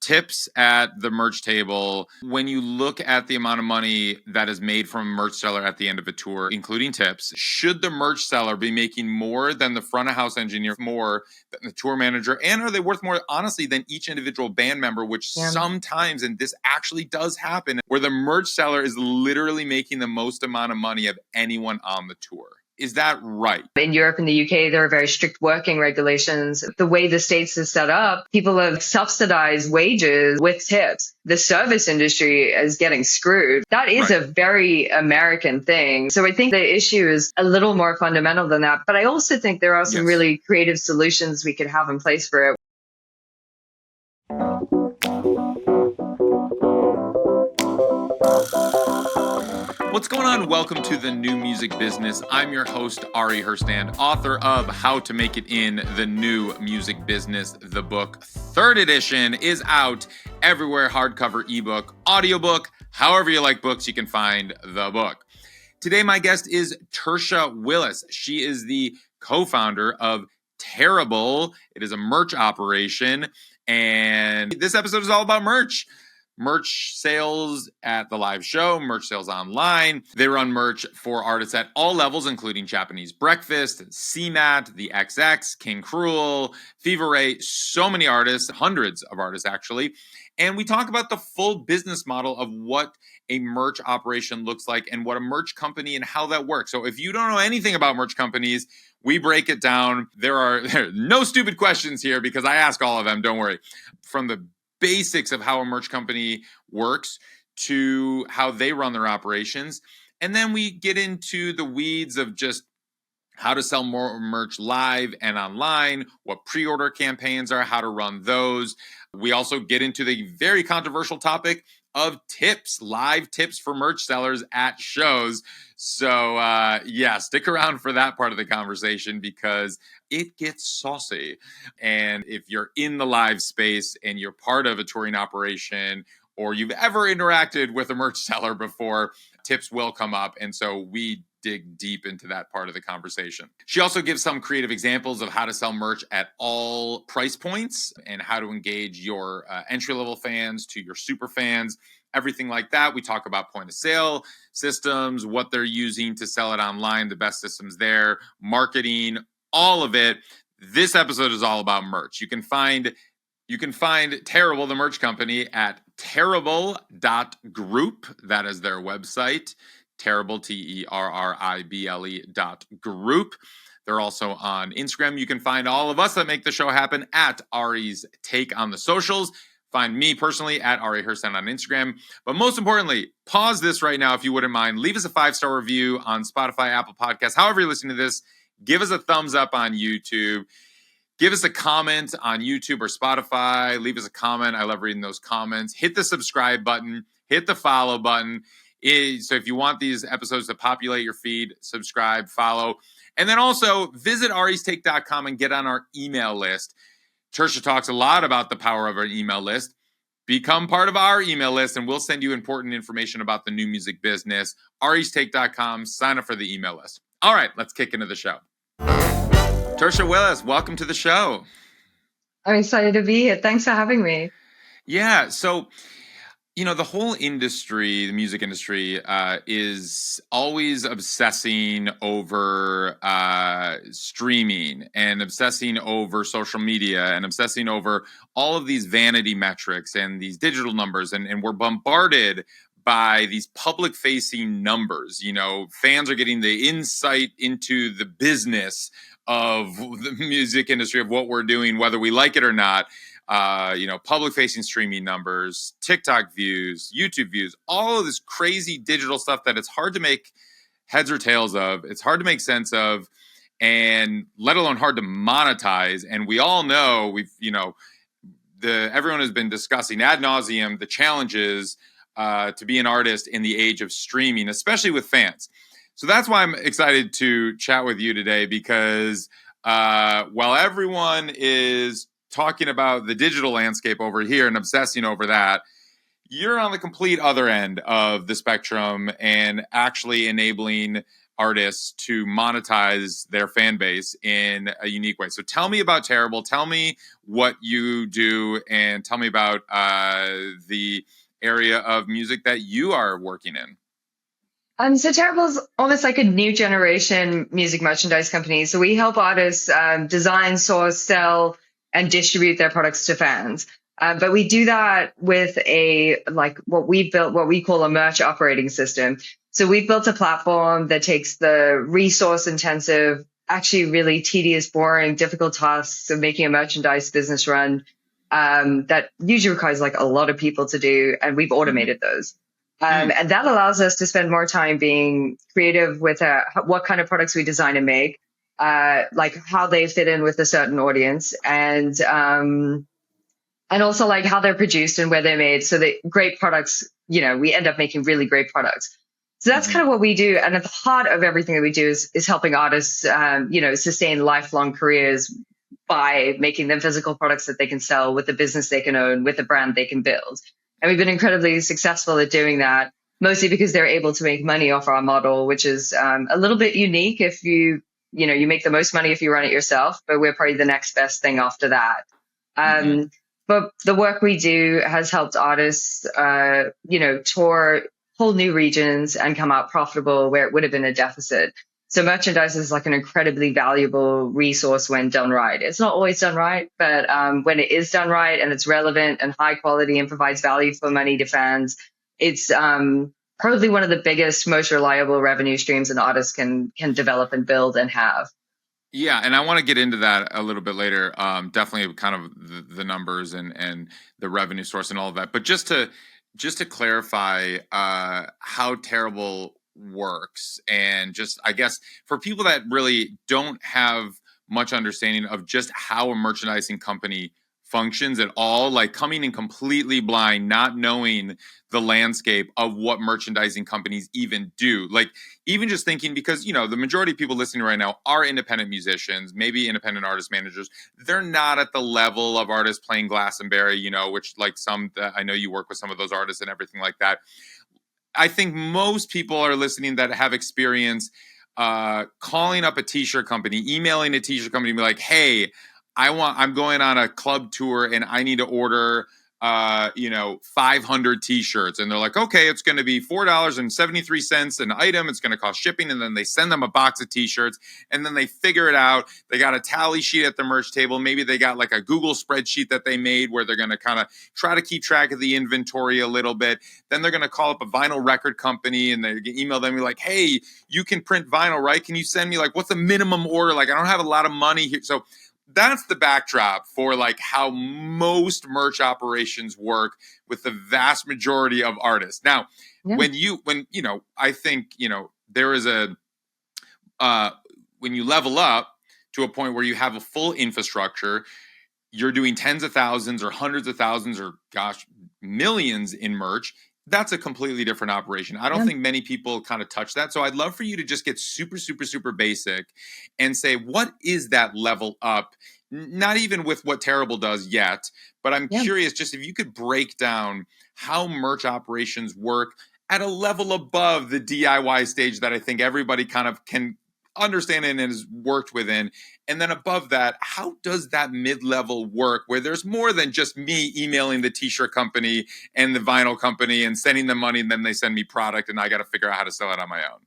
tips at the merch table. When you look at the amount of money that is made from a merch seller at the end of a tour, including tips, should the merch seller be making more than the front of house engineer, more than the tour manager, and are they worth more, honestly, than each individual band member, which sometimes, and this actually does happen, where the merch seller is literally making the most amount of money of anyone on the tour. Is that right? In Europe and the UK, there are very strict working regulations. The way the States is set up, people have subsidized wages with tips. The service industry is getting screwed. That is a very American thing. So I think the issue is a little more fundamental than that. But I also think there are some really creative solutions we could have in place for it. What's going on? Welcome to the New Music Business. I'm your host, Ari Herstand, author of How to Make It in the New Music Business. The book, 3rd edition, is out everywhere, hardcover, ebook, audiobook, however you like books, you can find the book. Today, my guest is Tersha Willis. She is the co-founder of Terrible. It is a merch operation, and this episode is all about merch. Merch sales at the live show, merch sales online. They run merch for artists at all levels, including Japanese Breakfast, CMAT, The XX, King Cruel, Fever Ray, so many artists, hundreds of artists actually. And we talk about the full business model of what a merch operation looks like and what a merch company and how that works. So if you don't know anything about merch companies, we break it down. There are no stupid questions here because I ask all of them, don't worry. From the basics of how a merch company works to how they run their operations. And then we get into the weeds of just how to sell more merch live and online, what pre-order campaigns are, how to run those. We also get into the very controversial topic of tips, live tips for merch sellers at shows. So stick around for that part of the conversation because it gets saucy. And if you're in the live space and you're part of a touring operation or you've ever interacted with a merch seller before, tips will come up. And so we dig deep into that part of the conversation. She also gives some creative examples of how to sell merch at all price points and how to engage your entry-level fans to your super fans, everything like that. We talk about point of sale systems, what they're using to sell it online, the best systems there, marketing, all of it. This episode is all about merch. You can find Terrible, the merch company, at terrible.group. That is their website. Terrible, TERRIBLE.group. They're also on Instagram. You can find all of us that make the show happen at Ari's Take on the socials. Find me personally at Ari Herstand on Instagram. But most importantly, pause this right now if you wouldn't mind. Leave us a 5-star review on Spotify, Apple Podcasts, however you're listening to this. Give us a thumbs up on YouTube. Give us a comment on YouTube or Spotify. Leave us a comment. I love reading those comments. Hit the subscribe button. Hit the follow button. So if you want these episodes to populate your feed, subscribe, follow. And then also visit aristake.com and get on our email list. Tersha talks a lot about the power of our email list. Become part of our email list and we'll send you important information about the new music business. aristake.com, sign up for the email list. All right, let's kick into the show. Tersha Willis, welcome to the show. I'm excited to be here. Thanks for having me. Yeah, so the whole industry, the music industry, is always obsessing over streaming and obsessing over social media and obsessing over all of these vanity metrics and these digital numbers. And we're bombarded by these public-facing numbers. Fans are getting the insight into the business of the music industry, of what we're doing, whether we like it or not. Public-facing streaming numbers, TikTok views, YouTube views, all of this crazy digital stuff that it's hard to make heads or tails of. It's hard to make sense of, and let alone hard to monetize. And we all know everyone has been discussing ad nauseum the challenges to be an artist in the age of streaming, especially with fans. So that's why I'm excited to chat with you today because while everyone is talking about the digital landscape over here and obsessing over that, you're on the complete other end of the spectrum and actually enabling artists to monetize their fan base in a unique way. So tell me about Terrible. Tell me what you do, and tell me about the area of music that you are working in. So Terrible's almost like a new generation music merchandise company. So we help artists design, source, sell, and distribute their products to fans. But we do that with what we built, what we call a merch operating system. So we've built a platform that takes the resource intensive, actually really tedious, boring, difficult tasks of making a merchandise business run that usually requires like a lot of people to do, and we've automated those. And that allows us to spend more time being creative with what kind of products we design and make, like how they fit in with a certain audience, and also like how they're produced and where they're made, so that great products, we end up making really great products. So that's kind of what we do. And at the heart of everything that we do is helping artists, sustain lifelong careers by making them physical products that they can sell with a business they can own, with a brand they can build. And we've been incredibly successful at doing that, mostly because they're able to make money off our model, which is a little bit unique. If you make the most money if you run it yourself, but we're probably the next best thing after that. But the work we do has helped artists, tour whole new regions and come out profitable where it would have been a deficit. So merchandise is like an incredibly valuable resource when done right. It's not always done right, but when it is done right and it's relevant and high quality and provides value for money to fans, it's probably one of the biggest, most reliable revenue streams an artist can develop and build and have. Yeah, and I want to get into that a little bit later. Definitely kind of the numbers and the revenue source and all of that. But just to clarify how Terrible works, and just, I guess, for people that really don't have much understanding of just how a merchandising company functions at all, like coming in completely blind, not knowing the landscape of what merchandising companies even do. Like, even just thinking, because, the majority of people listening right now are independent musicians, maybe independent artist managers. They're not at the level of artists playing Glastonbury, which, like, some, I know you work with some of those artists and everything like that. I think most people are listening that have experience calling up a t-shirt company, emailing a t-shirt company, and be like, hey, I'm going on a club tour and I need to order 500 t-shirts. And they're like, okay, it's going to be $4.73 an item. It's going to cost shipping. And then they send them a box of t-shirts, and then they figure it out. They got a tally sheet at the merch table. Maybe they got like a Google spreadsheet that they made where they're going to kind of try to keep track of the inventory a little bit. Then they're going to call up a vinyl record company and they email them and be like, hey, you can print vinyl, right? Can you send me, like, what's the minimum order? Like, I don't have a lot of money here. So that's the backdrop for like how most merch operations work with the vast majority of artists. Now, when I think, there is when you level up to a point where you have a full infrastructure, you're doing tens of thousands or hundreds of thousands or millions in merch. That's a completely different operation. I don't think many people kind of touch that. So I'd love for you to just get super, super, super basic and say, what is that level up? Not even with what Terrible does yet, but I'm curious just if you could break down how merch operations work at a level above the DIY stage that I think everybody kind of can understand and has worked within. And then above that, how does that mid-level work where there's more than just me emailing the t-shirt company and the vinyl company and sending them money, and then they send me product and I got to figure out how to sell it on my own?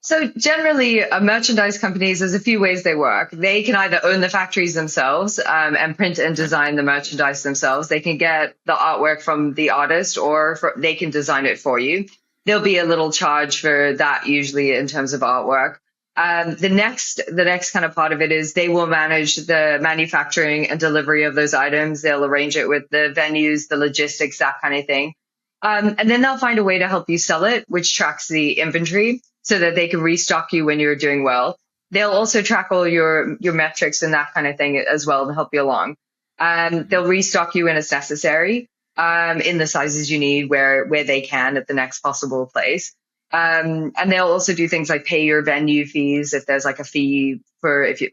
So generally, merchandise companies, there's a few ways they work. They can either own the factories themselves and print and design the merchandise themselves. They can get the artwork from the artist, or they can design it for you. There'll be a little charge for that usually in terms of artwork. The next kind of part of it is they will manage the manufacturing and delivery of those items. They'll arrange it with the venues, the logistics, that kind of thing. And then they'll find a way to help you sell it, which tracks the inventory so that they can restock you when you're doing well. They'll also track all your metrics and that kind of thing as well to help you along. They'll restock you when it's necessary, in the sizes you need where they can at the next possible place. And they'll also do things like pay your venue fees if there's like a fee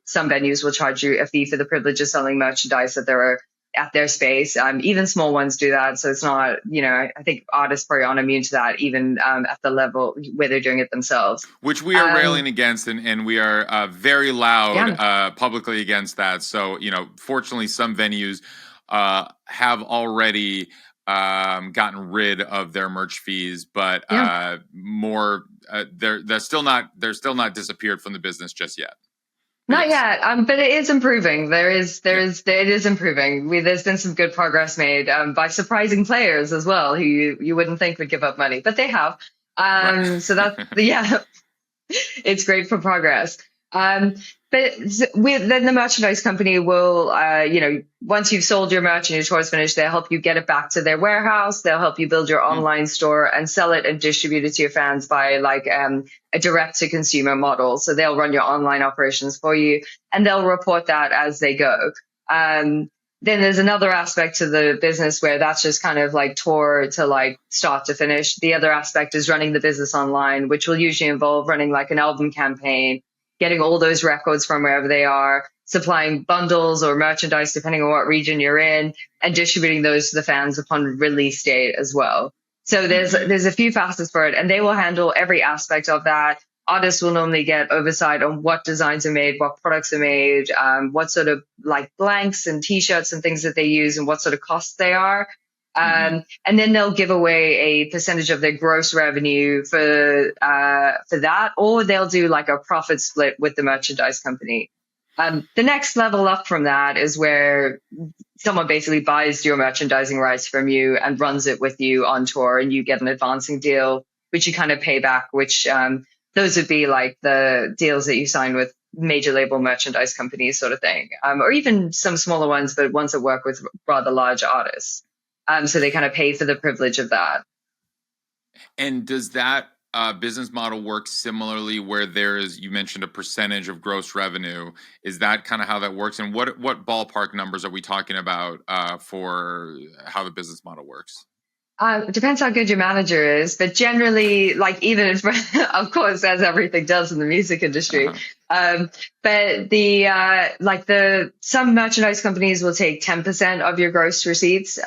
some venues will charge you a fee for the privilege of selling merchandise that there are at their space. Even small ones do that. So it's not, I think artists probably aren't immune to that, even at the level where they're doing it themselves. Which we are railing against, and we are very loud publicly against that. So, fortunately, some venues have already gotten rid of their merch fees, but more they're still not disappeared from the business just yet. Not yet, but it is improving. It is improving. There's been some good progress made by surprising players as well, who you wouldn't think would give up money, but they have. So that's it's great for progress. But then the merchandise company will, once you've sold your merch and your tour is finished, they'll help you get it back to their warehouse. They'll help you build your online store and sell it and distribute it to your fans by a direct to consumer model. So they'll run your online operations for you and they'll report that as they go. Then there's another aspect to the business where that's just kind of like tour to like start to finish. The other aspect is running the business online, which will usually involve running like an album campaign, getting all those records from wherever they are, supplying bundles or merchandise, depending on what region you're in, and distributing those to the fans upon release date as well. So there's a few facets for it, and they will handle every aspect of that. Artists will normally get oversight on what designs are made, what products are made, what sort of like blanks and T-shirts and things that they use and what sort of costs they are. And then they'll give away a percentage of their gross revenue for that, or they'll do like a profit split with the merchandise company. The next level up from that is where someone basically buys your merchandising rights from you and runs it with you on tour, and you get an advancing deal, which you kind of pay back, which those would be like the deals that you sign with major label merchandise companies sort of thing, or even some smaller ones, but ones that work with rather large artists. So they kind of pay for the privilege of that. And does that business model work similarly where you mentioned a percentage of gross revenue? Is that kind of how that works? And what ballpark numbers are we talking about for how the business model works? It depends how good your manager is, but generally, like even if, of course, as everything does in the music industry. But some merchandise companies will take 10% of your gross receipts.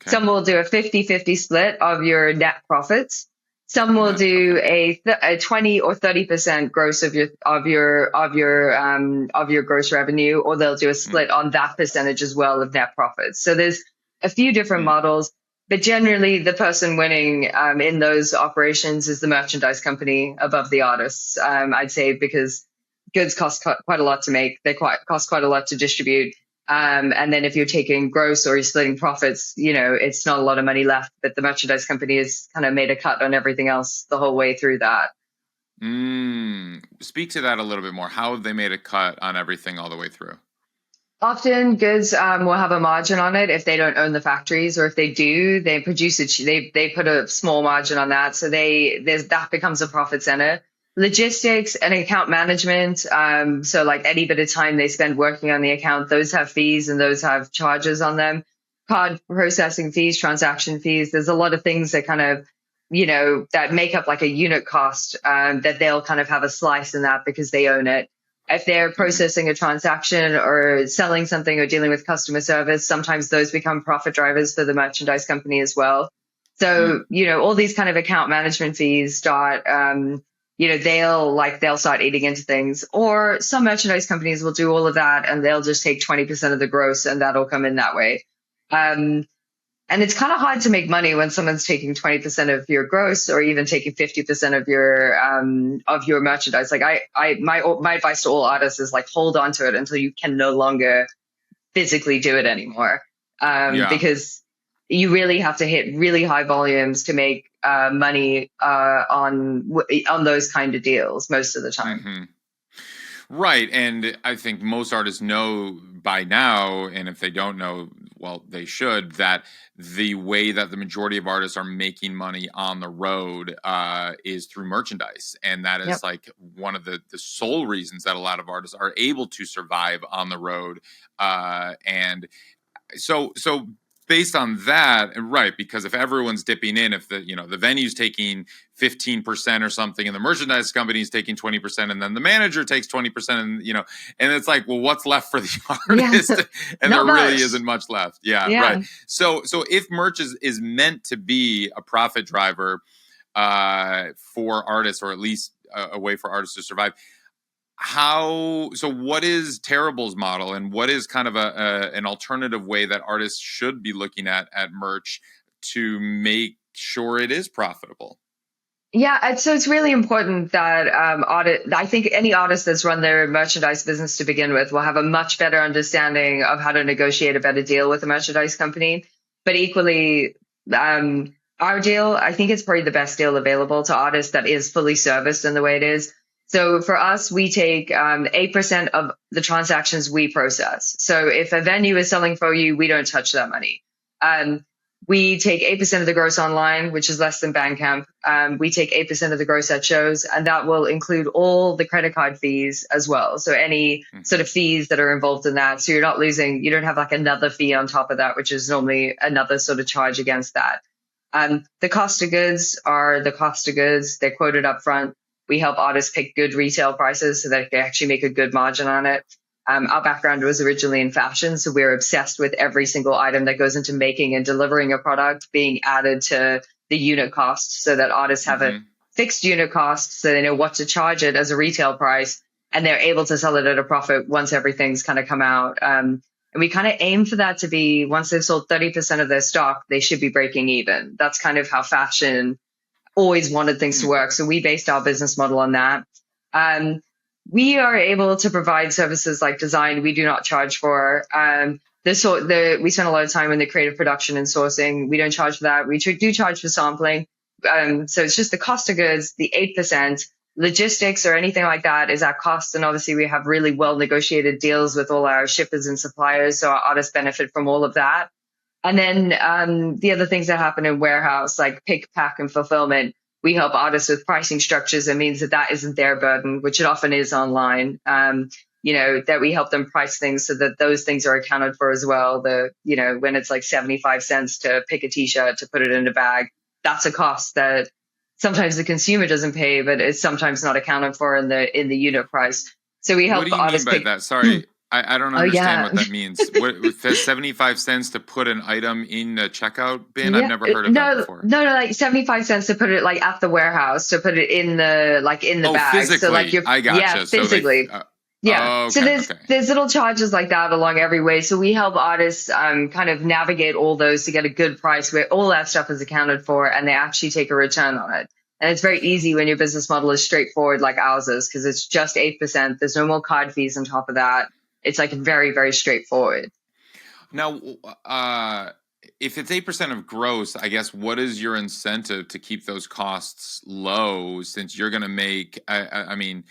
Some will do a 50-50 split of your net profits. Some will do a 20 or 30% gross of your gross revenue, or they'll do a split on that percentage as well of net profits. So there's a few different models. But generally, the person winning in those operations is the merchandise company above the artists, I'd say, because goods cost quite a lot to make. They cost quite a lot to distribute. And then if you're taking gross or you're splitting profits, it's not a lot of money left. But the merchandise company has kind of made a cut on everything else the whole way through that. Speak to that a little bit more. How have they made a cut on everything all the way through? Often goods will have a margin on it if they don't own the factories, or if they do, they produce it. They put a small margin on that, so that becomes a profit center. Logistics and account management. So like any bit of time they spend working on the account, those have fees and those have charges on them. Card processing fees, transaction fees. There's a lot of things that kind of that make up like a unit cost that they'll kind of have a slice in that because they own it. If they're processing a transaction or selling something or dealing with customer service, sometimes those become profit drivers for the merchandise company as well. So, all these kind of account management fees start, they'll start eating into things. Or some merchandise companies will do all of that and they'll just take 20% of the gross and that'll come in that way. And it's kind of hard to make money when someone's taking 20% of your gross, or even taking 50% of your merchandise. Like my advice to all artists is like, hold on to it until you can no longer physically do it anymore. Because you really have to hit really high volumes to make money on those kind of deals most of the time. Right. And I think most artists know by now, and if they don't know, well, they should, that the way that the majority of artists are making money on the road is through merchandise. And that is like one of the sole reasons that a lot of artists are able to survive on the road. And so based on that, right? Because if everyone's dipping in, if the venue's taking 15% or something, and the merchandise company is taking 20%, and then the manager takes 20%, and it's like, well, what's left for the artist? And there really isn't much left. Yeah, right. So if merch is meant to be a profit driver for artists, or at least a way for artists to survive, what is Terrible's model, and what is kind of an alternative way that artists should be looking at merch to make sure it is profitable? Yeah, so it's really important that I think any artist that's run their merchandise business to begin with will have a much better understanding of how to negotiate a better deal with a merchandise company. But equally, our deal, I think it's probably the best deal available to artists that is fully serviced in the way it is. So for us, we take 8% of the transactions we process. So if a venue is selling for you, we don't touch that money. We take 8% of the gross online, which is less than Bandcamp. We take 8% of the gross at shows, and that will include all the credit card fees as well. So any sort of fees that are involved in that. So you're not losing, you don't have like another fee on top of that, which is normally another sort of charge against that. The cost of goods are the cost of goods. They're quoted up front. We help artists pick good retail prices so that they actually make a good margin on it. Our background was originally in fashion, so we're obsessed with every single item that goes into making and delivering a product being added to the unit cost, so that artists have a fixed unit cost, so they know what to charge it as a retail price, and they're able to sell it at a profit once everything's kind of come out. And we kind of aim for that to be, once they've sold 30% of their stock, they should be breaking even. That's kind of how fashion always wanted things to work. So we based our business model on that. We are able to provide services like design we do not charge for. We spend a lot of time in the creative production and sourcing. We don't charge for that. We do charge for sampling. So it's just the cost of goods, the 8%. Logistics or anything like that is at cost. And obviously we have really well negotiated deals with all our shippers and suppliers. So our artists benefit from all of that. And then the other things that happen in warehouse, like pick, pack, and fulfillment, we help artists with pricing structures. It means that isn't their burden, which it often is online. That we help them price things so that those things are accounted for as well. When it's like 75 cents to pick a t-shirt to put it in a bag, that's a cost that sometimes the consumer doesn't pay, but it's sometimes not accounted for in the unit price. So we help artists. What do you mean by that? Sorry. I don't understand what that means. What, 75 cents to put an item in the checkout bin? Yeah. I've never heard of that before. No, like 75 cents to put it like at the warehouse, to put it in the bag. Physically. So like I gotcha. Yeah, physically. So there's little charges like that along every way. So we help artists kind of navigate all those to get a good price where all that stuff is accounted for and they actually take a return on it. And it's very easy when your business model is straightforward like ours is, because it's just 8%. There's no more card fees on top of that. It's like very, very straightforward. Now, if it's 8% of gross, I guess, what is your incentive to keep those costs low, since you're going to make, I mean,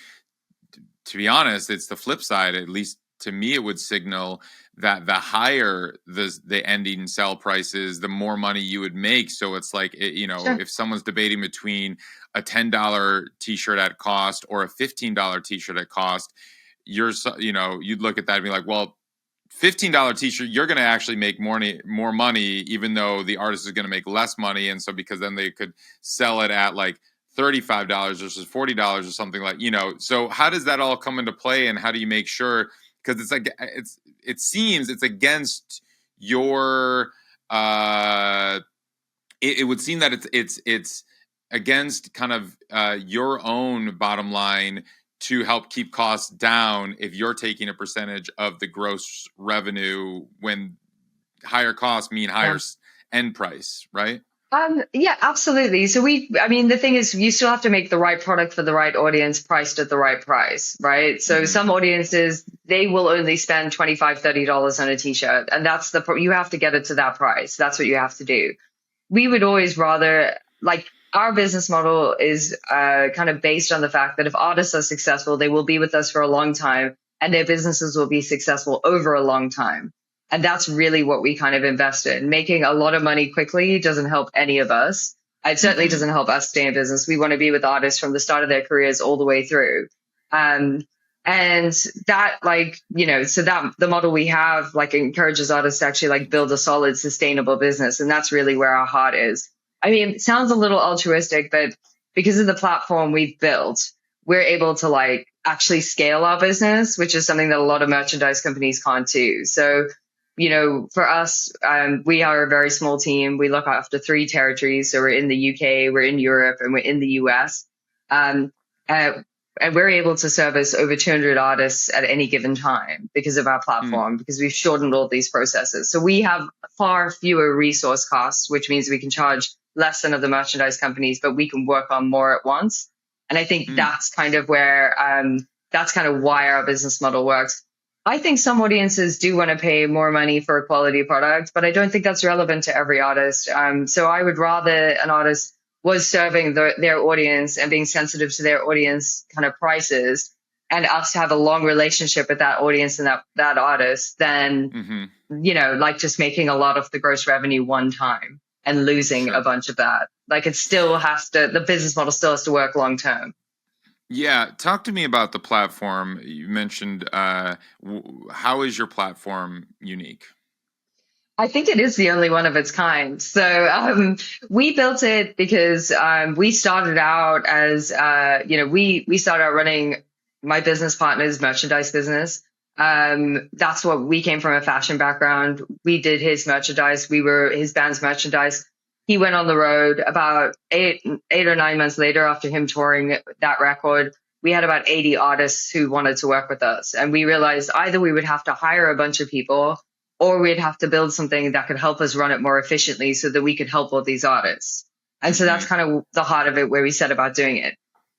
to be honest, it's the flip side. At least to me, it would signal that the higher the ending sell prices, the more money you would make. So it's like, sure. If someone's debating between a $10 t-shirt at cost or a $15 t-shirt at cost, you'd look at that and be like, well, $15 t-shirt, you're going to actually make more money, even though the artist is going to make less money. And so because then they could sell it at like $35 versus $40 or something like, so how does that all come into play, and how do you make sure? Because it's like, it seems it's against your, it would seem that it's against kind of your own bottom line to help keep costs down if you're taking a percentage of the gross revenue, when higher costs mean higher end price, right? Yeah, absolutely. So the thing is, you still have to make the right product for the right audience, priced at the right price, right? So some audiences, they will only spend $25, $30 on a t-shirt, and you have to get it to that price. That's what you have to do. We would always rather, our business model is kind of based on the fact that if artists are successful, they will be with us for a long time, and their businesses will be successful over a long time. And that's really what we kind of invest in. Making a lot of money quickly doesn't help any of us. It certainly doesn't help us stay in business. We want to be with artists from the start of their careers all the way through. And that, so that the model we have, encourages artists to actually build a solid, sustainable business. And that's really where our heart is. I mean, it sounds a little altruistic, but because of the platform we've built, we're able to actually scale our business, which is something that a lot of merchandise companies can't do. So, for us, we are a very small team. We look after 3 territories. So we're in the UK, we're in Europe, and we're in the US. Um, and we're able to service over 200 artists at any given time because of our platform, because we've shortened all these processes. So we have far fewer resource costs, which means we can charge less than other merchandise companies, but we can work on more at once. And I think that's kind of where, that's kind of why our business model works. I think some audiences do want to pay more money for a quality product, but I don't think that's relevant to every artist. So I would rather an artist was serving their audience and being sensitive to their audience kind of prices, and us to have a long relationship with that audience and that artist than, just making a lot of the gross revenue one time and losing a bunch of that. It still the business model still has to work long term. Yeah. Talk to me about the platform. You mentioned, how is your platform unique? I think it is the only one of its kind. So we built it because we started out as, we started out running my business partner's merchandise business. That's what we came from, a fashion background. We did his merchandise. We were his band's merchandise. He went on the road about eight or 9 months later after him touring that record. We had about 80 artists who wanted to work with us. And we realized either we would have to hire a bunch of people, or we'd have to build something that could help us run it more efficiently so that we could help all these artists. And so that's kind of the heart of it, where we set about doing it.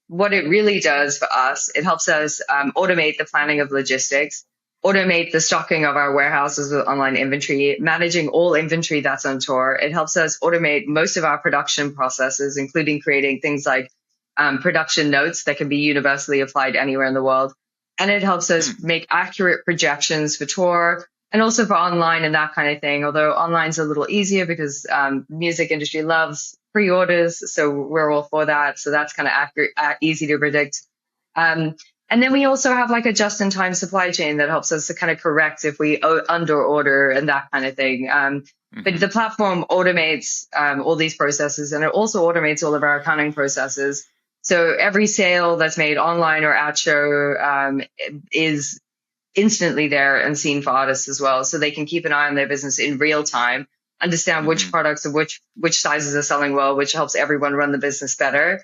What it really does for us, it helps us automate the planning of logistics, automate the stocking of our warehouses with online inventory, managing all inventory that's on tour. It helps us automate most of our production processes, including creating things like production notes that can be universally applied anywhere in the world. And it helps us make accurate projections for tour, and also for online and that kind of thing. Although online's a little easier because music industry loves pre-orders. So we're all for that. So that's kind of accurate, easy to predict. And then we also have a just-in-time supply chain that helps us to kind of correct if we under order and that kind of thing. But the platform automates all these processes, and it also automates all of our accounting processes. So every sale that's made online or at show is instantly there and seen for artists as well. So they can keep an eye on their business in real time, understand which products or which sizes are selling well, which helps everyone run the business better.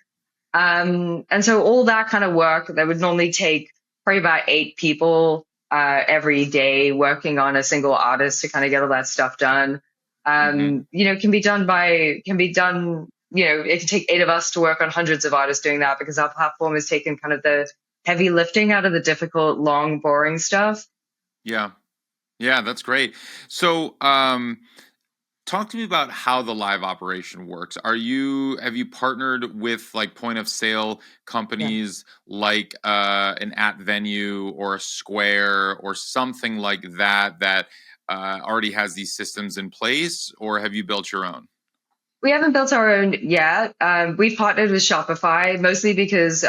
And so all that kind of work that would normally take probably about 8 people every day working on a single artist to kind of get all that stuff done, can be done, it can take 8 of us to work on hundreds of artists doing that, because our platform has taken kind of the heavy lifting out of the difficult, long, boring stuff. Yeah. Yeah, that's great. So, talk to me about how the live operation works. Have you partnered with point of sale companies like an At Venue or a Square or something like that already has these systems in place, or have you built your own? We haven't built our own yet. We've partnered with Shopify mostly because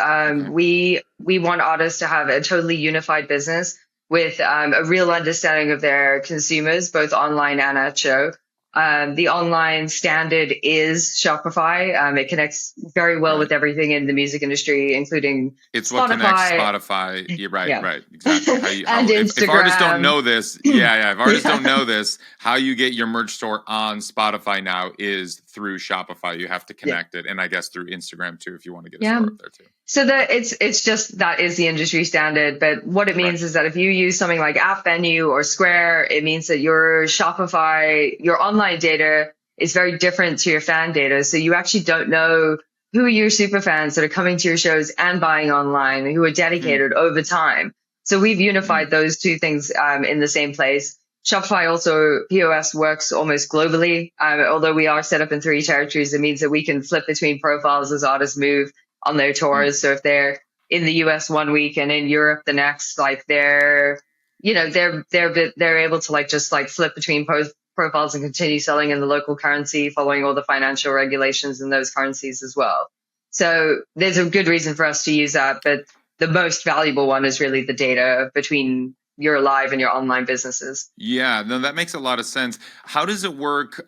we want artists to have a totally unified business with a real understanding of their consumers, both online and at show. The online standard is Shopify. It connects very well with everything in the music industry, including it's Spotify. What connects Spotify. Yeah, right, exactly. And Instagram. If artists don't know this, if artists don't know this, how you get your merch store on Spotify now is through Shopify. You have to connect it, and I guess through Instagram too, if you want to get a store up there too. So it's just that is the industry standard. But what it means is that if you use something like App Venue or Square, it means that your Shopify, your online data is very different to your fan data. So you actually don't know who are your super fans that are coming to your shows and buying online, who are dedicated over time. So we've unified those two things in the same place. Shopify also, POS works almost globally. Although we are set up in 3 territories, it means that we can flip between profiles as artists move on their tours. So if they're in the US one week and in Europe the next, they're able to just flip between profiles and continue selling in the local currency, following all the financial regulations in those currencies as well. So there's a good reason for us to use that. But the most valuable one is really the data between your live and your online businesses. Yeah, no, that makes a lot of sense. How does it work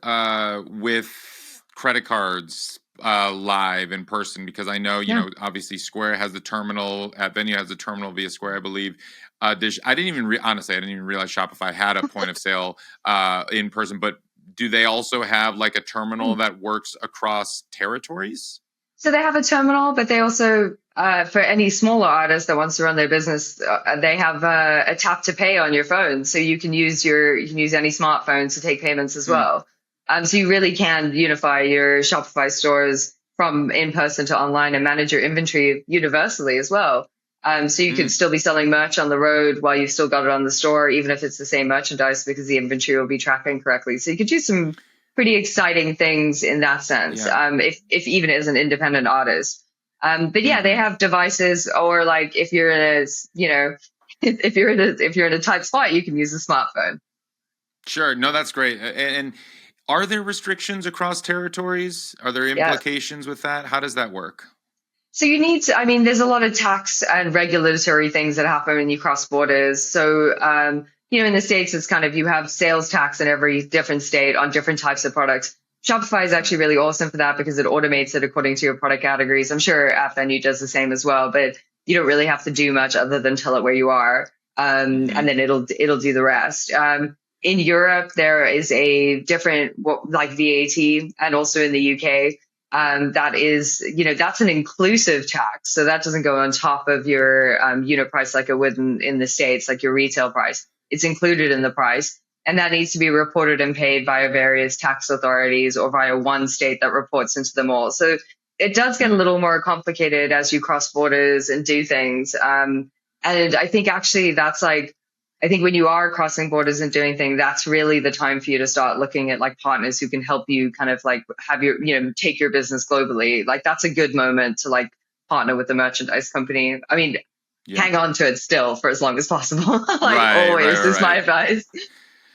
with credit cards live in person? Because I know, Yeah. obviously Square has the terminal, Venue has the terminal via Square, I believe. I didn't even honestly, I didn't even realize Shopify had a point of sale in person. But do they also have like a terminal that works across territories? So they have a terminal, but they also, for any smaller artist that wants to run their business, they have a tap to pay on your phone. So you can use any smartphone to take payments as Hmm. well. So you really can unify your Shopify stores from in person to online and manage your inventory universally as well. So you can still be selling merch on the road while you've still got it on the store, even if it's the same merchandise, because the inventory will be tracking correctly. So you could do some pretty exciting things in that sense. Yeah. If even as an independent artist. But yeah, they Hmm. have devices, or like if you're in a, if you're in a tight spot, you can use a smartphone. Sure. No, that's great. And are there restrictions across territories? Are there Yeah. implications with that? How does that work? So you need to, I mean, there's a lot of tax and regulatory things that happen when you cross borders. So, in the States, it's kind of, you have sales tax in every different state on different types of products. Shopify is Sure. actually really awesome for that because it automates it according to your product categories. I'm sure App Venue does the same as well, but you don't really have to do much other than tell it where you are. Hmm. And then it'll do the rest. In Europe, there is a different, like VAT, and also in the UK. That is, that's an inclusive tax. So that doesn't go on top of your unit price like it would in the States, like your retail price. It's included in the price. And that needs to be reported and paid via various tax authorities or via one state that reports into them all. So it does get a little more complicated as you cross borders and do things. And I think actually I think when you are crossing borders and doing things, that's really the time for you to start looking at like partners who can help you kind of like have your, take your business globally. Like that's a good moment to like partner with the merchandise company. I mean, Yeah. hang on to it still for as long as possible. Like Right, right, always right, is my right. advice.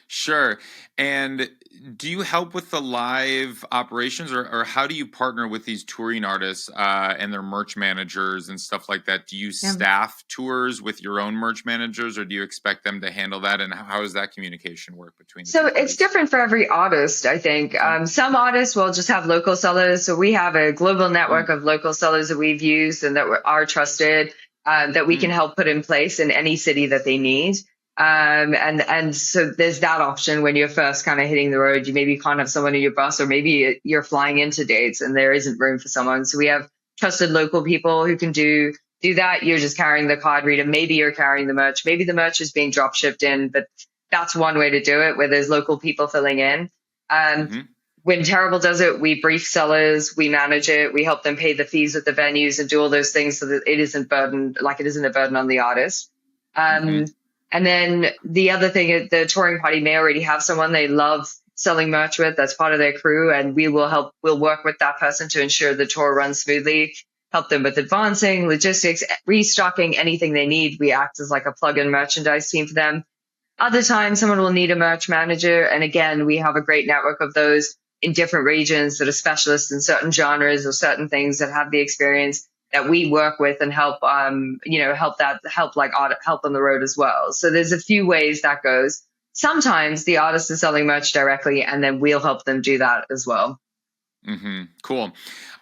Sure. And do you help with the live operations, or how do you partner with these touring artists and their merch managers and stuff like that? Do you Yeah. staff tours with your own merch managers, or do you expect them to handle that? And how does that communication work between the So two it's parties? different for every artist, I think. Okay. Some artists will just have local sellers. So we have a global network Mm, of local sellers that we've used and that are trusted, that we can mm, help put in place in any city that they need. And so there's that option when you're first kind of hitting the road. You maybe can't have someone in your bus, or maybe you're flying into dates and there isn't room for someone. So we have trusted local people who can do that. You're just carrying the card reader. Maybe you're carrying the merch. Maybe the merch is being drop shipped in, but that's one way to do it, where there's local people filling in. mm-hmm. When Terrible does it, we brief sellers, we manage it, we help them pay the fees at the venues and do all those things so that it isn't a burden on the artist. Mm-hmm. Um, and then the other thing is the touring party may already have someone they love selling merch with that's part of their crew, and we'll work with that person to ensure the tour runs smoothly, help them with advancing, logistics, restocking, anything they need. We act as like a plug-in merchandise team for them. Other times, someone will need a merch manager. And again, we have a great network of those in different regions that are specialists in certain genres or certain things that have the experience that we work with and help, help on the road as well. So there's a few ways that goes. Sometimes the artist is selling merch directly, and then we'll help them do that as well. Mm-hmm. Cool.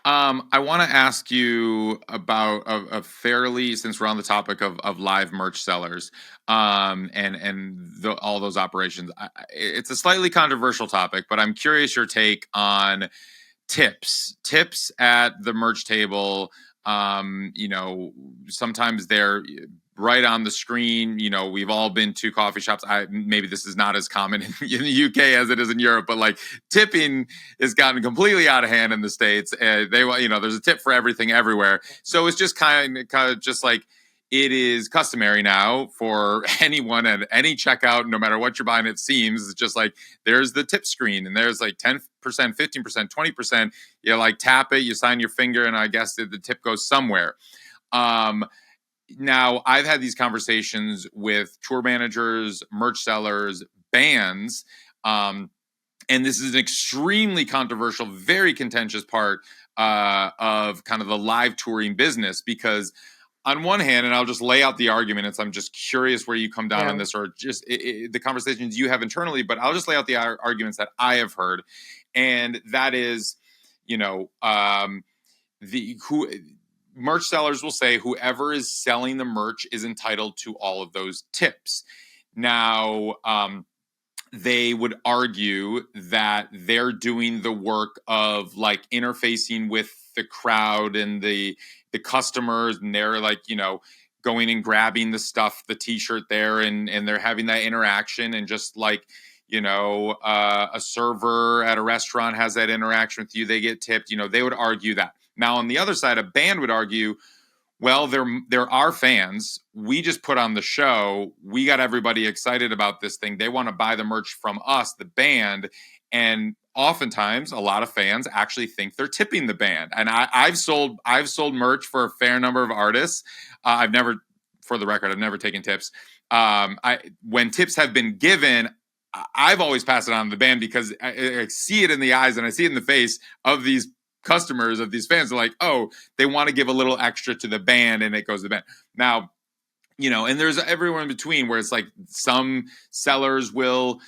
I want to ask you about a fairly, since we're on the topic of live merch sellers, and all those operations. It's a slightly controversial topic, but I'm curious your take on tips at the merch table. Sometimes they're right on the screen. We've all been to coffee shops. Maybe this is not as common in the UK as it is in Europe, but like tipping has gotten completely out of hand in the States. There's a tip for everything everywhere. So it's just kind of just like, it is customary now for anyone at any checkout, no matter what you're buying, it seems. It's just like, there's the tip screen and there's like 10%, 15%, 20%. You like tap it, you sign your finger, and I guess the tip goes somewhere. Now, I've had these conversations with tour managers, merch sellers, bands, and this is an extremely controversial, very contentious part of kind of the live touring business, because on one hand, and I'll just lay out the argument, I'm just curious where you come down on this, or just the conversations you have internally, but I'll just lay out the arguments that I have heard. And that is, merch sellers will say whoever is selling the merch is entitled to all of those tips. Now, they would argue that they're doing the work of like interfacing with the crowd and the customers, and they're like, going and grabbing the stuff, the t-shirt there, and they're having that interaction, and just like, a server at a restaurant has that interaction with you, they get tipped. They would argue that. Now, on the other side, a band would argue, well, there are fans. We just put on the show. We got everybody excited about this thing. They want to buy the merch from us, the band. And oftentimes, a lot of fans actually think they're tipping the band. And I've sold merch for a fair number of artists. For the record, I've never taken tips. When tips have been given, I've always passed it on to the band, because I see it in the eyes and I see it in the face of these customers, of these fans. Are like, oh, they want to give a little extra to the band, and it goes to the band. Now, and there's everywhere in between, where it's like some sellers will,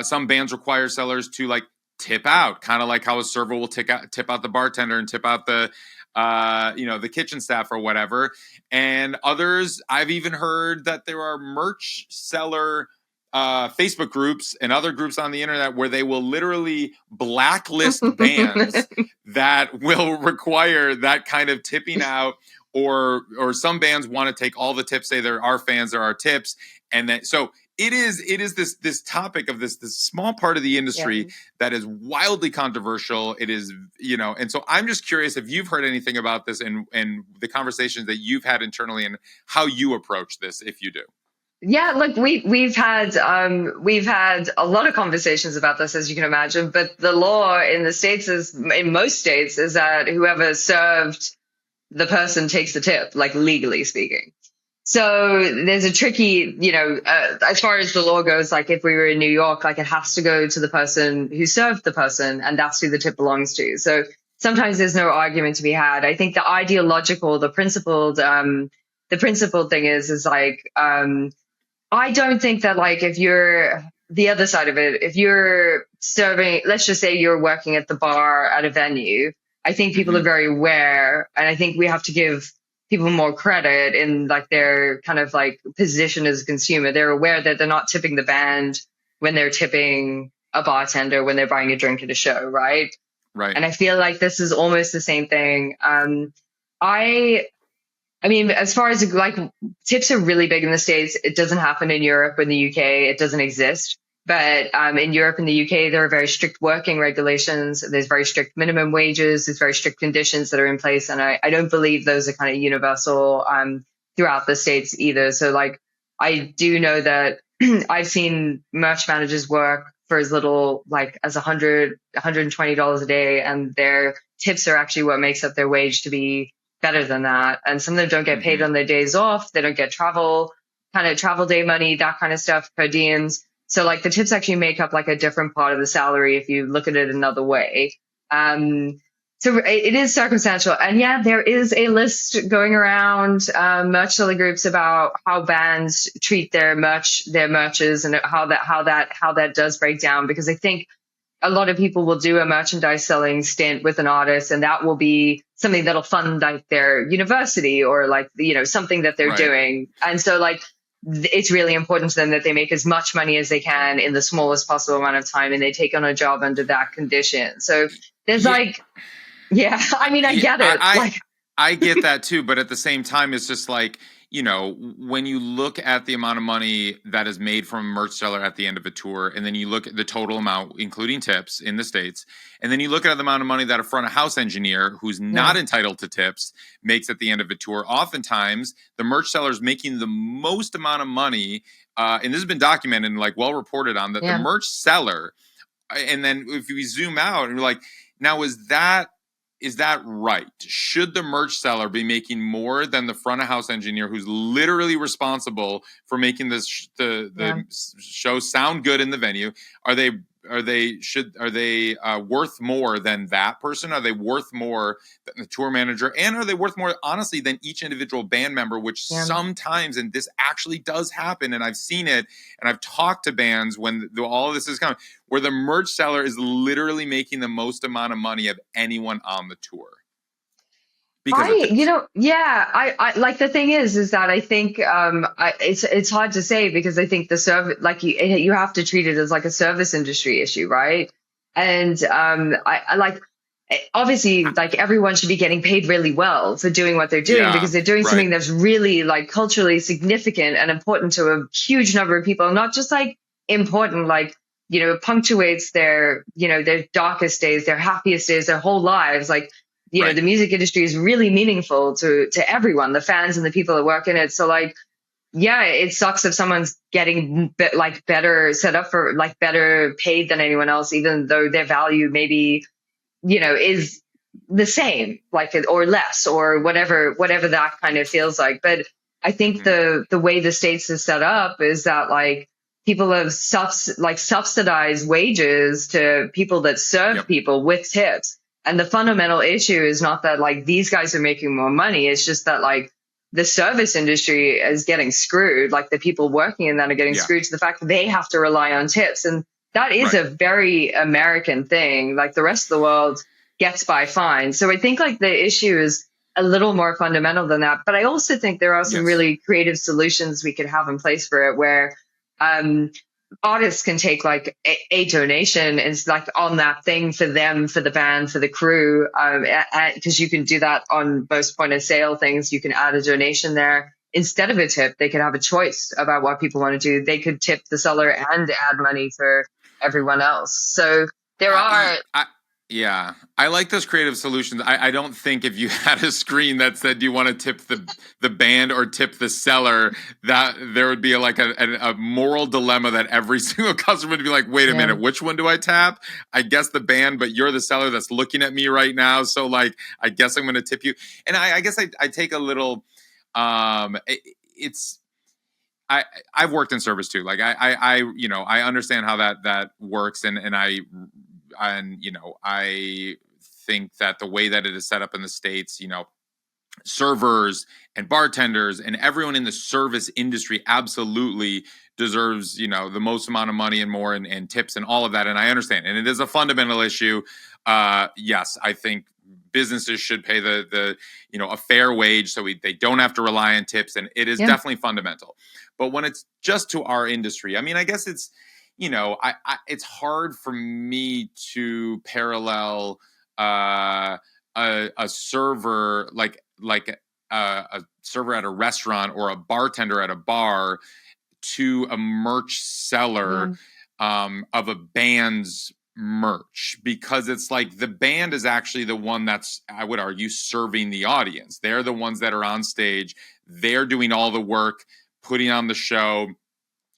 some bands require sellers to like tip out, kind of like how a server will tip out the bartender and tip out the the kitchen staff or whatever. And others, I've even heard that there are merch seller Facebook groups and other groups on the internet where they will literally blacklist bands that will require that kind of tipping out, or some bands want to take all the tips, say they're our fans, there are tips. And then, so it is this topic of this small part of the industry that is wildly controversial. It is, and so I'm just curious if you've heard anything about this, and the conversations that you've had internally, and how you approach this, if you do. Yeah, look, we've had a lot of conversations about this, as you can imagine. But the law in the States in most states, is that whoever served the person takes the tip, like legally speaking. So there's a tricky, as far as the law goes, like if we were in New York, like it has to go to the person who served the person, and that's who the tip belongs to. So sometimes there's no argument to be had. I think the ideological, the principled thing is like, I don't think that, like, if you're the other side of it, if you're serving, let's just say you're working at the bar at a venue, I think people are very aware, and I think we have to give people more credit in like their kind of like position as a consumer. They're aware that they're not tipping the band when they're tipping a bartender when they're buying a drink at a show, right? Right. And I feel like this is almost the same thing. I mean, as far as like tips are really big in the States. It doesn't happen in Europe and the UK. It doesn't exist. But in Europe and the UK, there are very strict working regulations. There's very strict minimum wages. There's very strict conditions that are in place. And I don't believe those are kind of universal throughout the States either. So like, I do know that I've seen merch managers work for as little like as $120 a day. And their tips are actually what makes up their wage to be better than that. And some of them don't get paid on their days off. They don't get travel day money, that kind of stuff, per diems. So like the tips actually make up like a different part of the salary if you look at it another way. So it is circumstantial. And yeah, there is a list going around merch seller groups about how bands treat their merches, and how that does break down, because I think a lot of people will do a merchandise selling stint with an artist, and that will be something that'll fund like their university, or like, something that they're doing. And so like, it's really important to them that they make as much money as they can in the smallest possible amount of time, and they take on a job under that condition. So there's I mean, I get it. I get that too. But at the same time, it's just like, when you look at the amount of money that is made from a merch seller at the end of a tour, and then you look at the total amount, including tips in the States, and then you look at the amount of money that a front of house engineer who's not entitled to tips makes at the end of a tour, oftentimes the merch seller is making the most amount of money. And this has been documented and like well reported on, that the merch seller, and then if we zoom out and we're like, now is that right? Should the merch seller be making more than the front of house engineer who's literally responsible for making the show sound good in the venue? Are they worth more than that person? Are they worth more than the tour manager? And are they worth more, honestly, than each individual band member, which sometimes, and this actually does happen, and I've seen it, and I've talked to bands when all of this is coming, where the merch seller is literally making the most amount of money of anyone on the tour. Because I like, the thing is that I think it's hard to say, because I think the service, like, you have to treat it as like a service industry issue, right? And I like, obviously, like, everyone should be getting paid really well for doing what they're doing, because they're doing something that's really, like, culturally significant and important to a huge number of people, not just like important, like, punctuates their darkest days, their happiest days, their whole lives, like. The music industry is really meaningful to everyone, the fans and the people that work in it. So, like, it sucks if someone's getting better set up for, like, better paid than anyone else, even though their value maybe, is the same, like, or less, or whatever that kind of feels like. But I think the way the States is set up is that, like, people have subsidized wages to people that serve people with tips. And the fundamental issue is not that, like, these guys are making more money. It's just that, like, the service industry is getting screwed. Like, the people working in that are getting screwed to the fact that they have to rely on tips. And that is a very American thing. Like, the rest of the world gets by fine. So I think, like, the issue is a little more fundamental than that. But I also think there are some really creative solutions we could have in place for it, where artists can take, like, a donation and it's, like, on that thing for them, for the band, for the crew, because you can do that on most point of sale things. You can add a donation there instead of a tip. They could have a choice about what people want to do. They could tip the seller and add money for everyone else. So there are. I like those creative solutions. I don't think if you had a screen that said, do you want to tip the band or tip the seller, that there would be a moral dilemma that every single customer would be like, wait a minute, which one do I tap? I guess the band, but you're the seller that's looking at me right now. So, like, I guess I'm going to tip you. And I guess I take a little, I've worked in service too. Like, I understand how that works. And I think that the way that it is set up in the States, servers and bartenders and everyone in the service industry absolutely deserves, the most amount of money and more, and tips and all of that. And I understand. And it is a fundamental issue. Yes, I think businesses should pay the a fair wage so they don't have to rely on tips. And it is definitely fundamental. But when it's just to our industry, I mean, I guess it's, it's hard for me to parallel a server like a server at a restaurant or a bartender at a bar to a merch seller of a band's merch, because it's like the band is actually the one that's, I would argue, serving the audience. They're the ones that are on stage. They're doing all the work, putting on the show.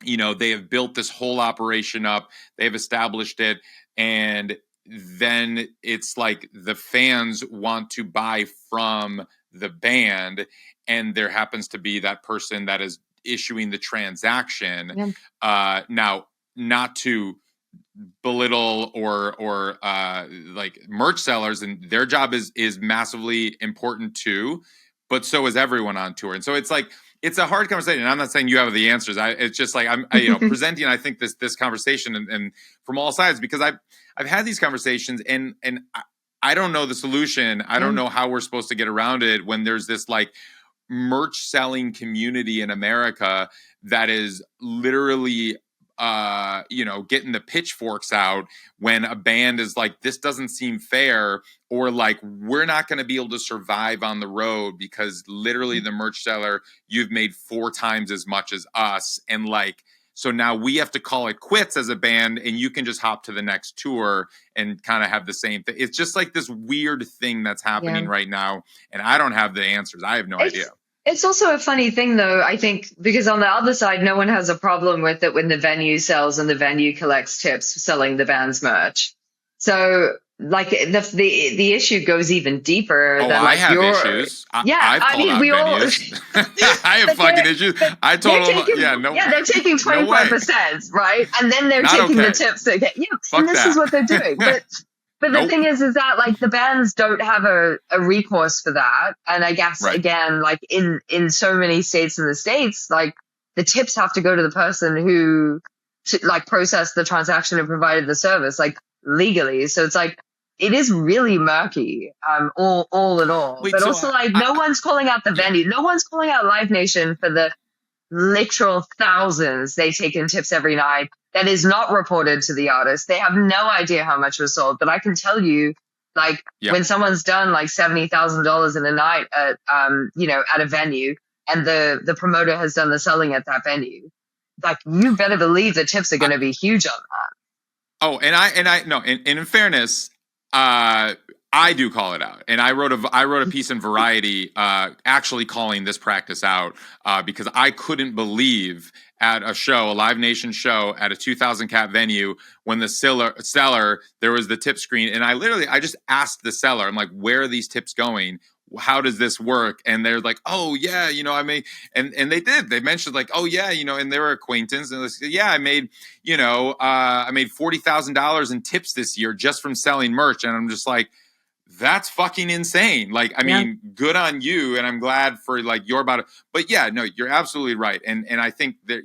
They have built this whole operation up. They've established it. And then it's like the fans want to buy from the band. And there happens to be that person that is issuing the transaction. Now, not to belittle or like merch sellers, and their job is massively important too. But so is everyone on tour. And so it's like, it's a hard conversation. And I'm not saying you have the answers. It's just like I'm presenting, I think, this conversation and from all sides, because I've had these conversations and I don't know the solution. I don't know how we're supposed to get around it when there's this, like, merch selling community in America that is literally getting the pitchforks out when a band is like, this doesn't seem fair, or like, we're not going to be able to survive on the road because literally the merch seller, you've made 4 times as much as us. And like, so now we have to call it quits as a band and you can just hop to the next tour and kind of have the same thing. It's just like this weird thing that's happening right now. And I don't have the answers. I have no idea. It's also a funny thing, though, I think, because on the other side, no one has a problem with it when the venue sells and the venue collects tips selling the band's merch. So like the issue goes even deeper Oh, than I like have your, issues. yeah, I've I called mean, out we all, venues. I have but fucking issues. I they're told them, taking, yeah, they're taking no way, 25%, right? And then they're not taking the okay. tips to get, yeah, and Fuck this is that. what they're doing. But the Nope. thing is that like the bands don't have a recourse for that. And I guess Right. again, like in so many states in the States, like the tips have to go to the person who like processed the transaction and provided the service, like legally. So it's like, it is really murky, all in all. Wait, But so also like no one's calling out the yeah, venue. No one's calling out Live Nation for the literal thousands they take in tips every night. That is not reported to the artist. They have no idea how much was sold, but I can tell you, like yeah. when someone's done like $70,000 in a night at, at a venue, and the promoter has done the selling at that venue, like you better believe the tips are going to be huge on that. Oh, and I no, and in fairness, I do call it out, and I wrote a piece in Variety, actually calling this practice out, because I couldn't believe at a Live Nation show at a 2,000 cap venue when the seller there was the tip screen, and I just asked the seller, I'm like, where are these tips going? How does this work? And they're like, oh yeah, I made, and they mentioned like, oh yeah, and they were acquaintance, and they said, yeah, I made $40,000 in tips this year just from selling merch, and I'm just like, that's fucking insane. Like, I Yeah. mean, good on you, and I'm glad for like your about it. But yeah, no, you're absolutely right, and I think that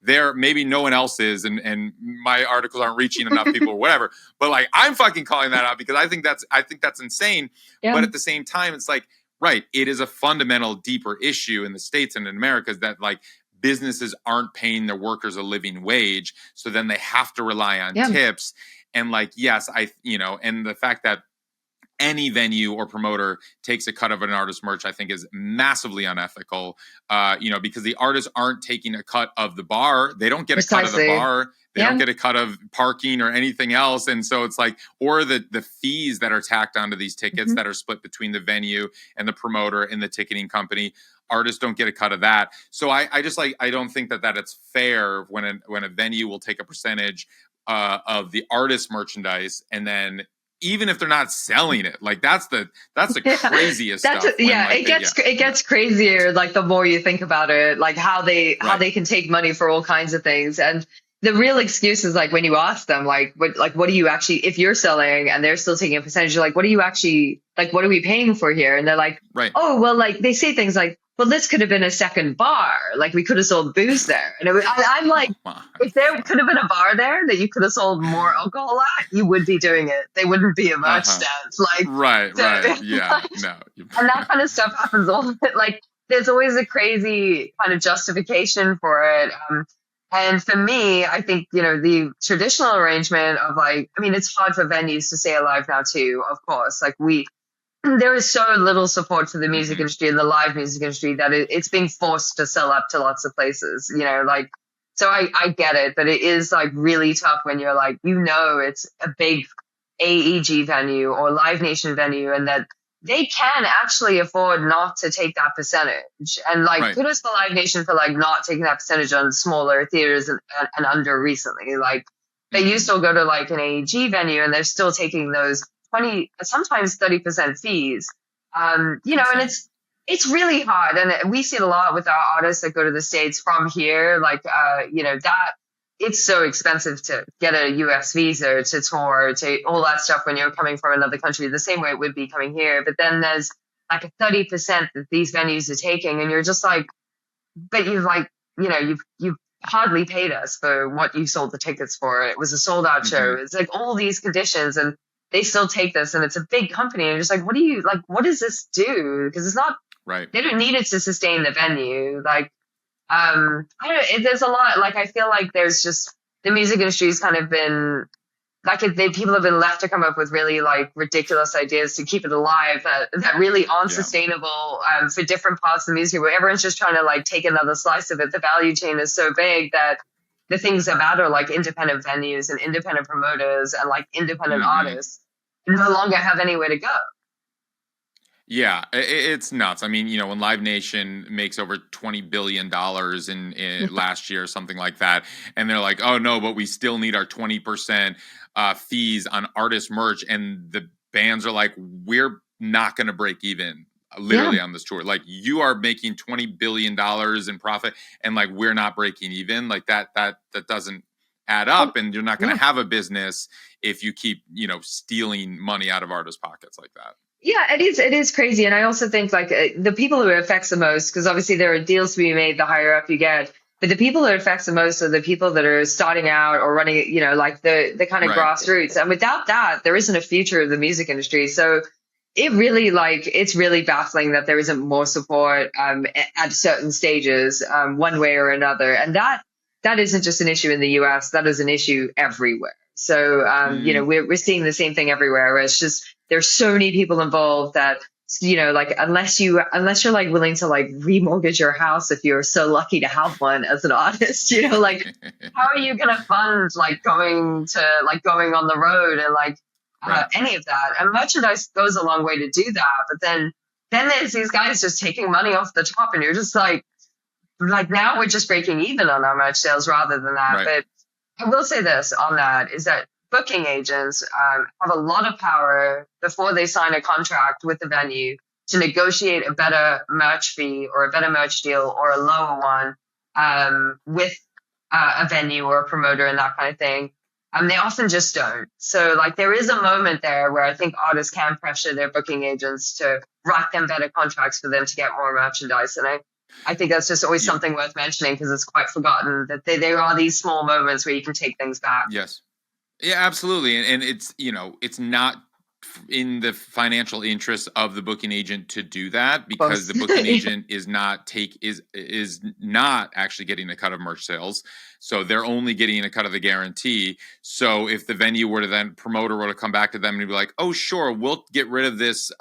there maybe no one else is, and my articles aren't reaching enough people or whatever. But like, I'm fucking calling that out because I think that's insane. Yeah. But at the same time, it's like, right, it is a fundamental, deeper issue in the States and in America that like businesses aren't paying their workers a living wage, so then they have to rely on tips. And like, yes, and the fact that any venue or promoter takes a cut of an artist's merch, I think is massively unethical. Because the artists aren't taking a cut of the bar. They don't get a cut of the bar. They don't get a cut of parking or anything else. And so it's like, or the fees that are tacked onto these tickets that are split between the venue and the promoter and the ticketing company. Artists don't get a cut of that. So I just like, I don't think that it's fair when a venue will take a percentage of the artist's merchandise, and then even if they're not selling it, like that's the craziest stuff. It gets crazier. Like the more you think about it, like how they can take money for all kinds of things. And the real excuse is like when you ask them, like what do you actually, if you're selling and they're still taking a percentage, you're like, what are you actually, like, what are we paying for here? And they're like, oh, well, like they say things like, well, this could have been a second bar. Like we could have sold booze there. And I'm like, if there could have been a bar there that you could have sold more alcohol at, you would be doing it. They wouldn't be a merch stand. Like, right. Yeah. No. And that kind of stuff happens all the time. Like there's always a crazy kind of justification for it. And for me, I think, the traditional arrangement of like, I mean, it's hard for venues to stay alive now too, of course. Like there is so little support for the music industry and the live music industry that it's being forced to sell up to lots of places, like, so I get it, but it is like really tough when you're like, it's a big AEG venue or Live Nation venue, and that they can actually afford not to take that percentage. And like, kudos for Live Nation for like not taking that percentage on smaller theaters and under recently. Like they used to go to like an AEG venue and they're still taking those 20, sometimes 30% fees. And it's really hard. And we see it a lot with our artists that go to the States from here. Like, that it's so expensive to get a US visa, to tour, to all that stuff when you're coming from another country, the same way it would be coming here. But then there's like a 30% that these venues are taking, and you're just like, but you've like, you've hardly paid us for what you sold the tickets for. It was a sold out show. It's like all these conditions, and they still take this, and it's a big company. And you're just like, what does this do? Because it's not, they don't need it to sustain the venue. Like, I don't know, there's a lot, like, I feel like there's just, the music industry's kind of been, like, people have been left to come up with really, like, ridiculous ideas to keep it alive that really aren't sustainable for different parts of the music, where everyone's just trying to, like, take another slice of it. The value chain is so big that the things that matter, like independent venues and independent promoters and, like, independent artists, no longer have anywhere to go. Yeah, it's nuts. I mean, when Live Nation makes over $20 billion in last year, something like that, and they're like, oh no, but we still need our 20% fees on artist merch, and the bands are like, we're not going to break even literally on this tour. Like, you are making $20 billion in profit, and like, we're not breaking even. Like that doesn't add up, and you're not going to have a business if you keep, stealing money out of artists' pockets like that. Yeah, it is crazy. And I also think like the people who it affects the most, because obviously there are deals to be made the higher up you get, but the people who it affects the most are the people that are starting out or running, like the kind of grassroots. And without that, there isn't a future of the music industry. So it's really baffling that there isn't more support at certain stages, one way or another. And that isn't just an issue in the US, that is an issue everywhere. So, we're seeing the same thing everywhere, where it's just, there's so many people involved that, like, unless you're like willing to like remortgage your house, if you're so lucky to have one as an artist, like, how are you going to fund like going on the road and like any of that? And merchandise goes a long way to do that. But then there's these guys just taking money off the top, and you're just like now we're just breaking even on our merch sales rather than that. But I will say this on that is that booking agents have a lot of power before they sign a contract with the venue to negotiate a better merch fee or a better merch deal or a lower one with a venue or a promoter and that kind of thing. They often just don't. So like there is a moment there where I think artists can pressure their booking agents to write them better contracts for them to get more merchandise. And I think that's just always something worth mentioning, because it's quite forgotten that there are these small moments where you can take things back. Yes. Yeah, absolutely. And it's, it's not in the financial interest of the booking agent to do that, because the booking agent is not actually getting a cut of merch sales. So they're only getting a cut of the guarantee. So if the venue were to then promoter were to come back to them and be like, oh, sure, we'll get rid of this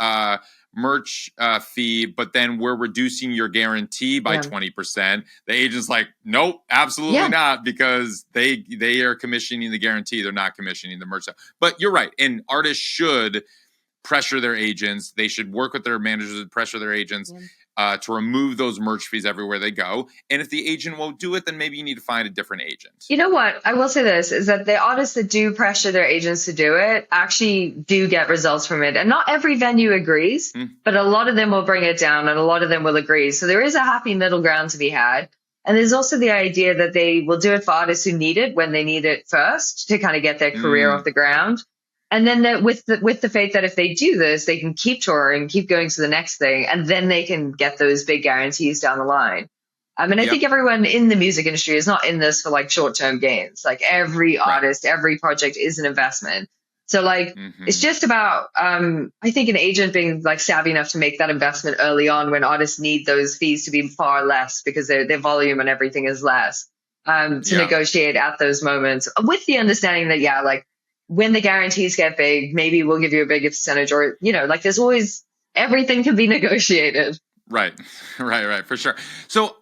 merch fee, but then we're reducing your guarantee by 20%. The agent's like, nope, absolutely not, because they are commissioning the guarantee. They're not commissioning the merch. But you're right. And artists should pressure their agents. They should work with their managers and pressure their agents to remove those merch fees everywhere they go. And if the agent won't do it, then maybe you need to find a different agent. You know what? I will say this, is that the artists that do pressure their agents to do it actually do get results from it. And not every venue agrees, but a lot of them will bring it down and a lot of them will agree. So there is a happy middle ground to be had. And there's also the idea that they will do it for artists who need it when they need it first to kind of get their career off the ground. And then with the faith that if they do this, they can keep touring, keep going to the next thing, and then they can get those big guarantees down the line. I think everyone in the music industry is not in this for like short-term gains. Like every artist, every project is an investment. So like, it's just about, I think an agent being like savvy enough to make that investment early on when artists need those fees to be far less because their volume and everything is less, to negotiate at those moments with the understanding that, like, when the guarantees get big, maybe we'll give you a bigger percentage, or, like there's always, everything can be negotiated. Right. For sure. So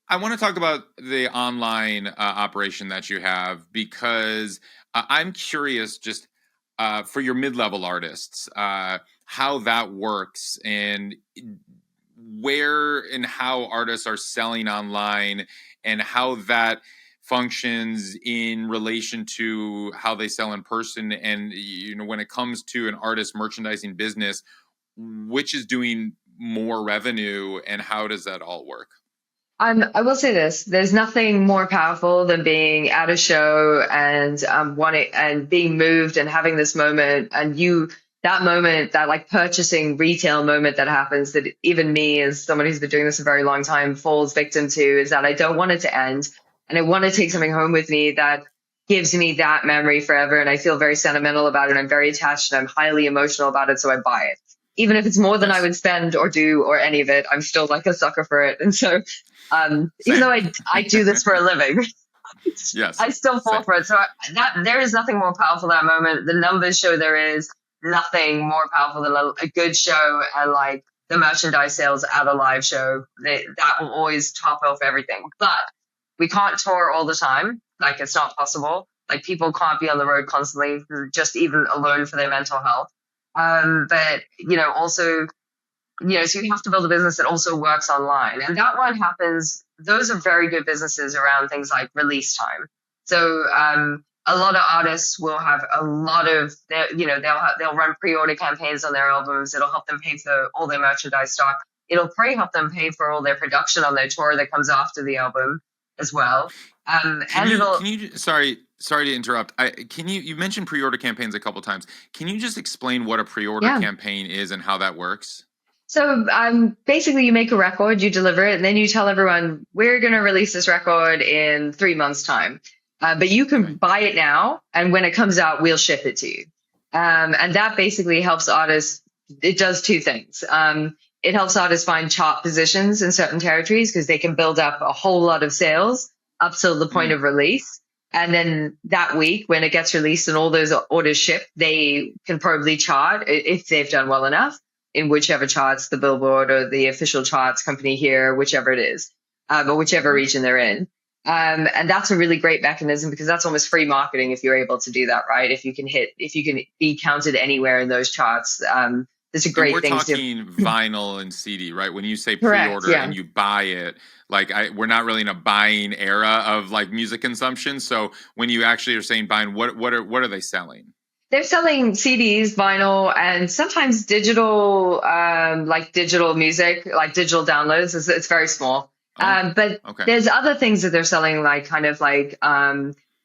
I want to talk about the online operation that you have, because I'm curious just for your mid-level artists, how that works and where and how artists are selling online and how that functions in relation to how they sell in person. And, when it comes to an artist merchandising business, which is doing more revenue and how does that all work? I will say this, there's nothing more powerful than being at a show and wanting and being moved and having this moment, and that moment, that like purchasing retail moment that happens, that even me as someone who's been doing this a very long time falls victim to, is that I don't want it to end. And I want to take something home with me that gives me that memory forever. And I feel very sentimental about it. I'm very attached and I'm highly emotional about it. So I buy it. Even if it's more than I would spend or do or any of it, I'm still like a sucker for it. And so even though I do this for a living, I still fall for it. So there is nothing more powerful that moment. The numbers show there is nothing more powerful than a good show and like the merchandise sales at a live show. That will always top off everything. But we can't tour all the time. Like, it's not possible. Like, people can't be on the road constantly, just even alone for their mental health. But, also, so you have to build a business that also works online. And that one happens. Those are very good businesses around things like release time. So a lot of artists will have a lot of their, they'll run pre-order campaigns on their albums. It'll help them pay for all their merchandise stock. It'll probably help them pay for all their production on their tour that comes after the album as well. Sorry to interrupt. You mentioned pre-order campaigns a couple times. Can you just explain what a pre-order campaign is and how that works? So basically you make a record, you deliver it, and then you tell everyone, we're going to release this record in 3 months' time. But you can buy it now, and when it comes out, we'll ship it to you. And that basically helps artists. It does two things. It helps artists find chart positions in certain territories because they can build up a whole lot of sales up till the point of release. And then that week, when it gets released and all those orders ship, they can probably chart if they've done well enough in whichever charts, the Billboard or the official charts company here, whichever it is, or whichever region they're in. And that's a really great mechanism because that's almost free marketing if you're able to do that, right? If you can be counted anywhere in those charts, it's a great thing. We're talking vinyl and CD, right? When you say pre-order and you buy it, we're not really in a buying era of like music consumption. So when you actually are saying buying, what are they selling? They're selling CDs, vinyl, and sometimes digital, digital music, like digital downloads. It's very small. But there's other things that they're selling,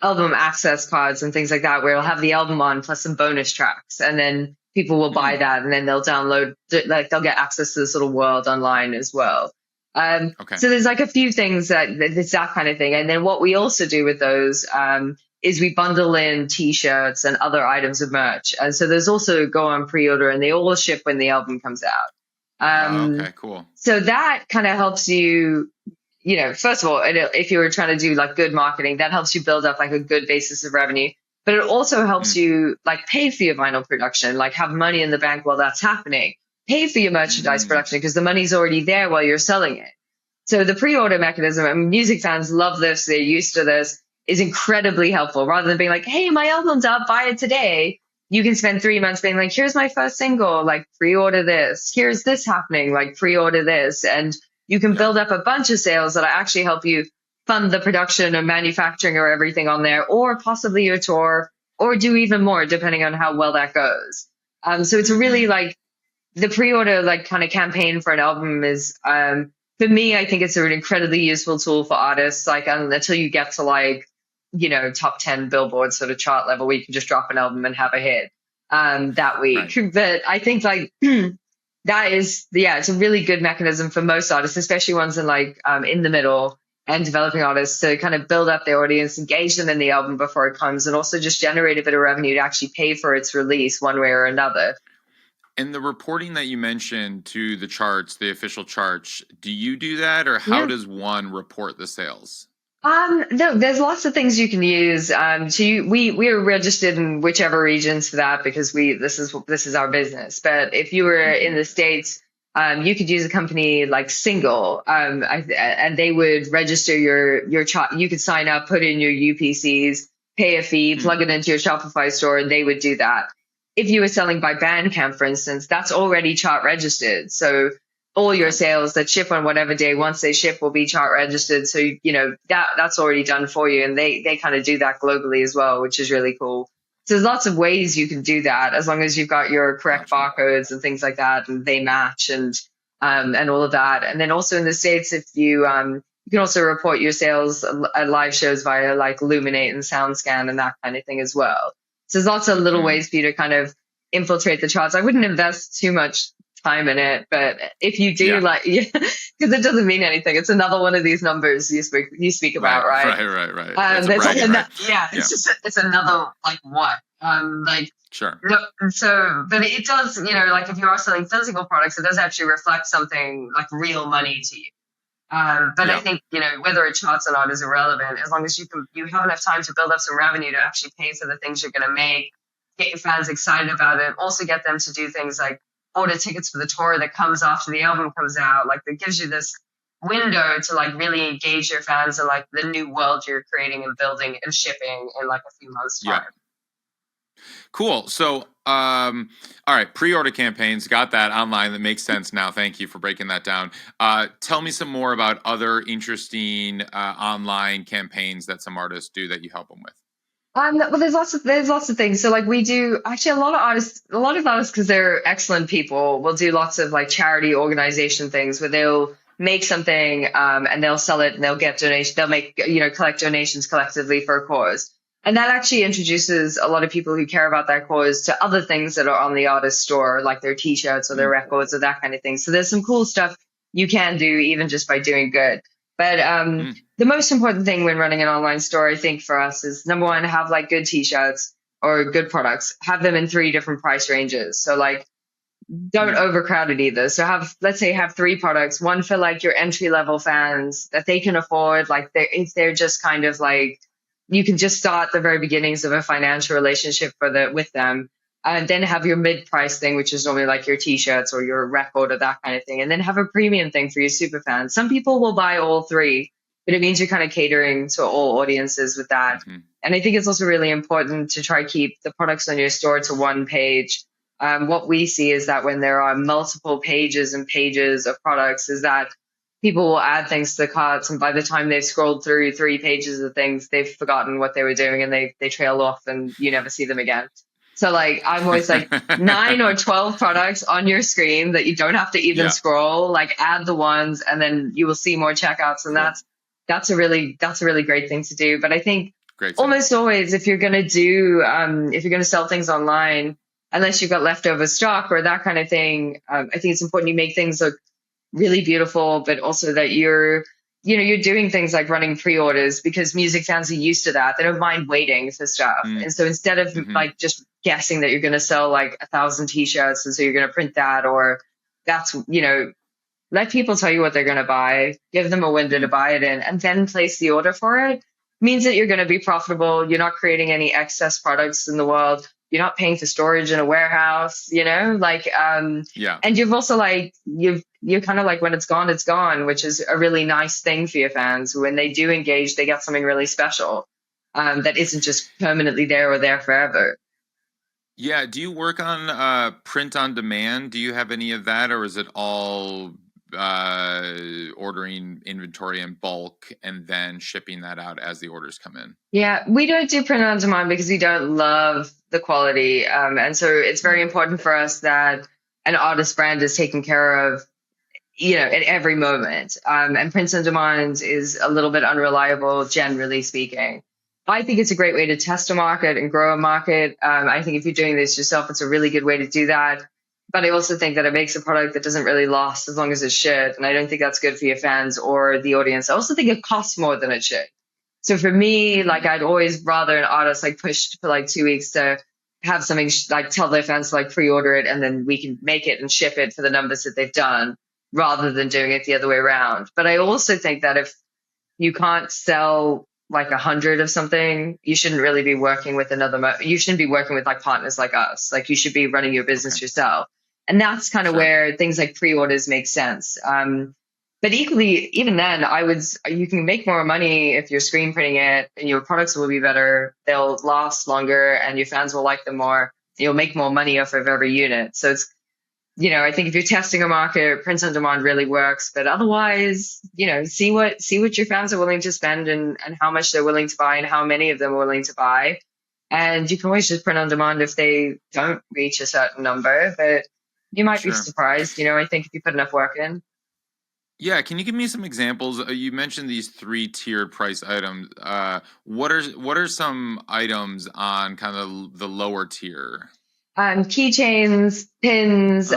album access cards and things like that, where it'll have the album on plus some bonus tracks. And then people will buy that and then they'll download, they'll get access to this little world online as well. So there's a few things it's that kind of thing. And then what we also do with those, is we bundle in T-shirts and other items of merch. And so those also go on pre-order and they all ship when the album comes out. Okay, cool. So that kind of helps you, first of all, if you were trying to do good marketing, that helps you build up a good basis of revenue. But it also helps you pay for your vinyl production, have money in the bank while that's happening. Pay for your merchandise production because the money's already there while you're selling it. So the pre-order mechanism, and music fans love this, they're used to this, is incredibly helpful. Rather than being like, hey, my album's up, buy it today. You can spend 3 months being like, here's my first single, pre-order this. Here's this happening, pre-order this. And you can build up a bunch of sales that actually help you fund the production and manufacturing or everything on there, or possibly your tour, or do even more depending on how well that goes. So it's really the pre-order kind of campaign for an album is, for me, I think it's an incredibly useful tool for artists, until you get to top 10 Billboard sort of chart level where you can just drop an album and have a hit that week. Right. But I think that is, it's a really good mechanism for most artists, especially ones in in the middle and developing artists, to kind of build up their audience, engage them in the album before it comes, and also just generate a bit of revenue to actually pay for its release one way or another. And the reporting that you mentioned to the charts, the official charts, do you do that, or how does one report the sales? No, there's lots of things you can use. We are registered in whichever regions for that because this is our business. But if you were in the States, you could use a company like Single, and they would register your chart. You could sign up, put in your UPCs, pay a fee, plug it into your Shopify store, and they would do that. If you were selling by Bandcamp, for instance, that's already chart registered. So all your sales that ship on whatever day, once they ship, will be chart registered. So, that's already done for you. And they kind of do that globally as well, which is really cool. So there's lots of ways you can do that as long as you've got your correct barcodes and things like that, and they match and all of that. And then also in the States, if you can also report your sales at live shows via Luminate and SoundScan and that kind of thing as well. So there's lots of little ways for you to kind of infiltrate the charts. I wouldn't invest too much time in it, but if you do because it doesn't mean anything. It's another one of these numbers you speak about, right? Right. It's another what? Sure. So, but it does, if you are selling physical products, it does actually reflect something like real money to you. But I think, whether it charts or not is irrelevant, as long as you have enough time to build up some revenue to actually pay for the things you're going to make, get your fans excited about it, also get them to do things like order tickets for the tour that comes after the album comes out. That gives you this window to really engage your fans in the new world you're creating and building and shipping in a few months' time. Cool. So, all right, pre-order campaigns, got that online. That makes sense now. Thank you for breaking that down. Tell me some more about other interesting online campaigns that some artists do that you help them with. Well, there's lots of things. So like we do actually a lot of artists, because they're excellent people, will do lots of like charity organization things where they'll make something and they'll sell it and they'll get donation. They'll make collect donations collectively for a cause, and that actually introduces a lot of people who care about that cause to other things that are on the artist store, like their T-shirts or their records or that kind of thing. So there's some cool stuff you can do even just by doing good. But the most important thing when running an online store, I think, for us is number one, have like good t-shirts or good products, have them in three different price ranges. So like don't overcrowd it either. So let's say have three products, one for like your entry level fans that they can afford. Like if they're just kind of like, you can just start the very beginnings of a financial relationship with them. And then have your mid-price thing, which is normally like your t-shirts or your record or that kind of thing. And then have a premium thing for your super fans. Some people will buy all three, but it means you're kind of catering to all audiences with that. And I think it's also really important to try to keep the products on your store to one page. What we see is that when there are multiple pages and pages of products, is that people will add things to the carts, and by the time they've scrolled through three pages of things, they've forgotten what they were doing and they trail off and you never see them again. So like I'm always like 9 or 12 products on your screen that you don't have to even scroll, like add the ones and then you will see more checkouts. And that's a really great thing to do. But I think almost always if you're going to sell things online, unless you've got leftover stock or that kind of thing, I think it's important you make things look really beautiful, but also that you're doing things like running pre-orders, because music fans are used to that. They don't mind waiting for stuff. And so instead of like just guessing that you're going to sell like 1,000 t-shirts and so you're going to print that, or that's, let people tell you what they're going to buy, give them a window to buy it in, and then place the order for it. Means that you're going to be profitable. You're not creating any excess products in the world. You're not paying for storage in a warehouse, and you've also you're kind of like, when it's gone, which is a really nice thing for your fans. When they do engage, they get something really special that isn't just permanently there or there forever. Yeah. Do you work on print on demand? Do you have any of that, or is it all ordering inventory in bulk and then shipping that out as the orders come in? Yeah, we don't do print on demand because we don't love the quality. And so it's very important for us that an artist brand is taken care of, at every moment. And print on demand is a little bit unreliable, generally speaking. I think it's a great way to test a market and grow a market. I think if you're doing this yourself, it's a really good way to do that. But I also think that it makes a product that doesn't really last as long as it should. And I don't think that's good for your fans or the audience. I also think it costs more than it should. So for me, like I'd always rather an artist like push for like 2 weeks to have something like tell their fans to like pre-order it and then we can make it and ship it for the numbers that they've done, rather than doing it the other way around. But I also think that if you can't sell like 100 of something, you shouldn't really be working with you shouldn't be working with like partners like us. Like you should be running your business yourself. And that's kind of where things like pre-orders make sense. But equally, even then, you can make more money if you're screen printing it, and your products will be better. They'll last longer and your fans will like them more. You'll make more money off of every unit. So it's, I think if you're testing a market, print on demand really works. But otherwise, see what your fans are willing to spend and how much they're willing to buy and how many of them are willing to buy. And you can always just print on demand if they don't reach a certain number. But you might be surprised, I think, if you put enough work in. Yeah, can you give me some examples? You mentioned these 3-tiered price items. What are some items on kind of the lower tier? Keychains, pins,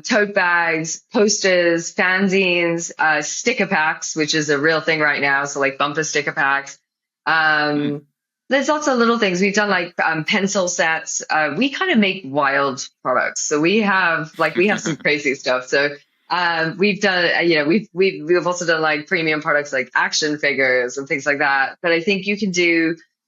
tote bags, posters, fanzines, sticker packs, which is a real thing right now. So like bumper sticker packs. There's lots of little things. We've done like pencil sets. We kind of make wild products. So we have some crazy stuff. So we've done, we've also done like premium products like action figures and things like that. But I think you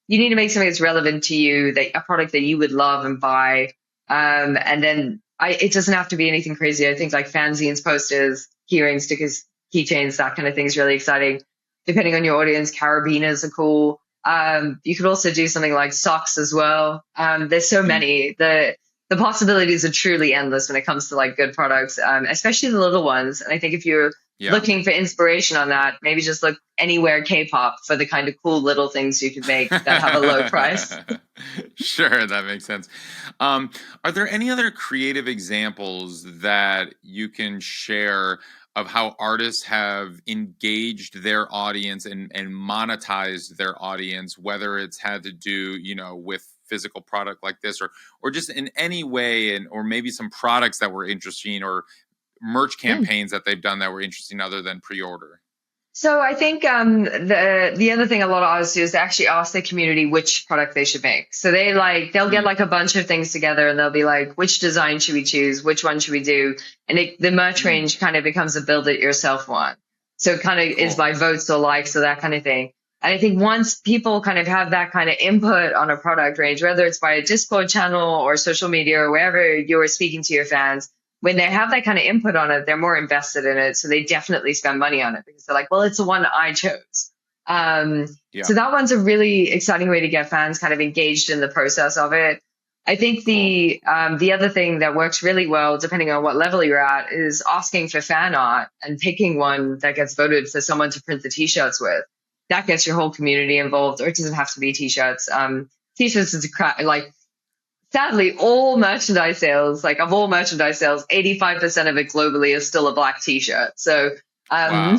need to make something that's relevant to you, a product that you would love and buy. And then it doesn't have to be anything crazy. I think like fanzines, posters, keyring, stickers, keychains, that kind of thing is really exciting. Depending on your audience, carabiners are cool. You could also do something like socks as well. There's so many. The possibilities are truly endless when it comes to like good products, especially the little ones. And I think if you're Yeah. looking for inspiration on that, maybe just look anywhere K-pop for the kind of cool little things you could make that have a low price. Sure, that makes sense. Are there any other creative examples that you can share of how artists have engaged their audience and monetized their audience, whether it's had to do, with physical product like this, or just in any way, or maybe some products that were interesting, or merch Yeah. campaigns that they've done that were interesting other than pre-order? So I think the other thing a lot of artists do is they actually ask their community which product they should make. So they'll get like a bunch of things together and they'll be like, which design should we choose? Which one should we do? And the merch range kind of becomes a build it yourself one. So it kind of is by votes or likes or that kind of thing. And I think once people kind of have that kind of input on a product range, whether it's by a Discord channel or social media or wherever you're speaking to your fans, when they have that kind of input on it, they're more invested in it. So they definitely spend money on it because they're like, well, it's the one I chose. So that one's a really exciting way to get fans kind of engaged in the process of it. I think the other thing that works really well, depending on what level you're at, is asking for fan art and picking one that gets voted for someone to print the t-shirts with. That gets your whole community involved, or it doesn't have to be t-shirts. T-shirts is sadly, all merchandise sales, like of all merchandise sales, 85% of it globally is still a black t-shirt. So Wow.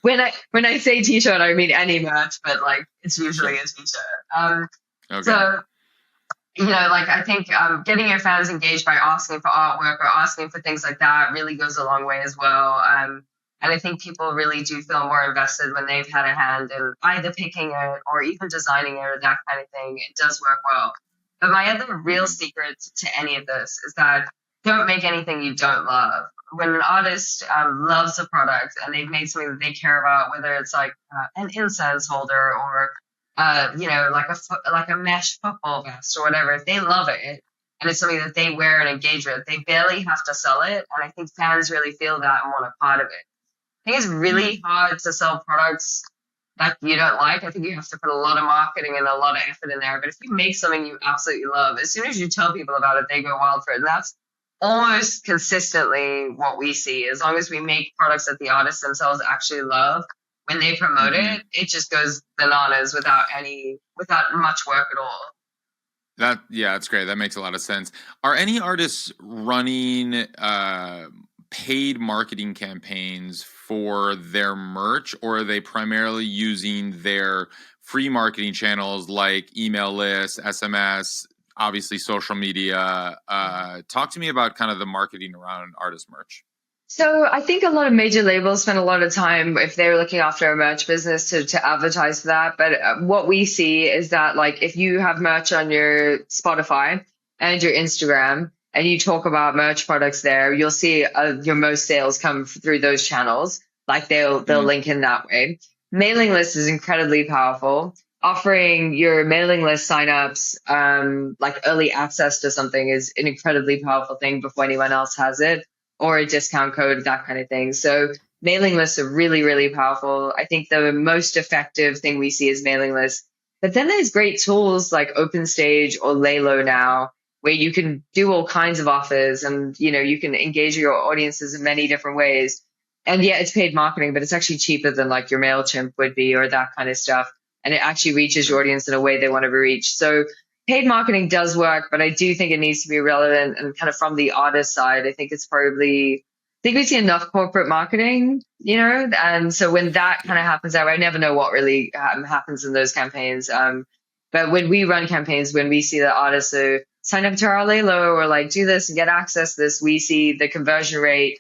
when I say t-shirt, I mean any merch, but like it's usually a t-shirt. Okay. So, I think getting your fans engaged by asking for artwork or asking for things like that really goes a long way as well. And I think people really do feel more invested when they've had a hand in either picking it or even designing it or that kind of thing. It does work well. But my other real secret to any of this is that don't make anything you don't love. When an artist loves a product and they've made something that they care about, whether it's like an incense holder or like a mesh football vest or whatever, if they love it and it's something that they wear and engage with, they barely have to sell it. And I think fans really feel that and want a part of it. I think it's really hard to sell products that you don't like. I think you have to put a lot of marketing and a lot of effort in there. But if you make something you absolutely love, as soon as you tell people about it, they go wild for it. And that's almost consistently what we see. As long as we make products that the artists themselves actually love, when they promote it, it just goes bananas without much work at all. That's great. That makes a lot of sense. Are any artists running paid marketing campaigns for their merch, or are they primarily using their free marketing channels like email lists, SMS, obviously social media? Talk to me about kind of the marketing around artist merch. So I think a lot of major labels spend a lot of time, if they're looking after a merch business, to advertise for that. But what we see is that, like, if you have merch on your Spotify and your Instagram and you talk about merch products there, you'll see your most sales come through those channels. Like they'll link in that way. Mailing list is incredibly powerful. Offering your mailing list signups, like early access to something, is an incredibly powerful thing before anyone else has it, or a discount code, that kind of thing. So mailing lists are really, really powerful. I think the most effective thing we see is mailing lists. But then there's great tools like OpenStage or Laylo now, where you can do all kinds of offers and, you can engage your audiences in many different ways. And yeah, it's paid marketing, but it's actually cheaper than like your MailChimp would be or that kind of stuff. And it actually reaches your audience in a way they want to be reached. So paid marketing does work, but I do think it needs to be relevant and kind of from the artist side. I think we see enough corporate marketing, and so when that kind of happens I never know what really happens in those campaigns. But when we run campaigns, when we see the artists sign up to our Laylo or like do this and get access to this, we see the conversion rate,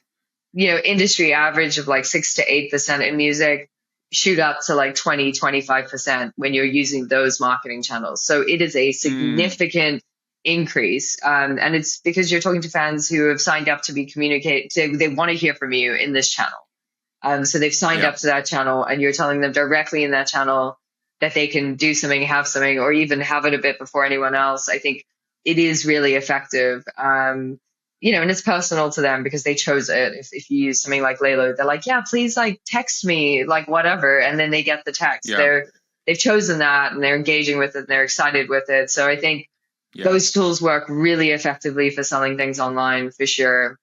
industry average of like 6 to 8% in music shoot up to like 20-25% when you're using those marketing channels. So it is a significant increase. And it's because you're talking to fans who have signed up to be communicated. They want to hear from you in this channel. So they've signed up to that channel and you're telling them directly in that channel that they can do something, have something, or even have it a bit before anyone else. I think it is really effective. And it's personal to them because they chose it. If you use something like Laylo, they're like, yeah, please like text me, like whatever. And then they get the text. They've chosen that and they're engaging with it and they're excited with it. So I think those tools work really effectively for selling things online for sure.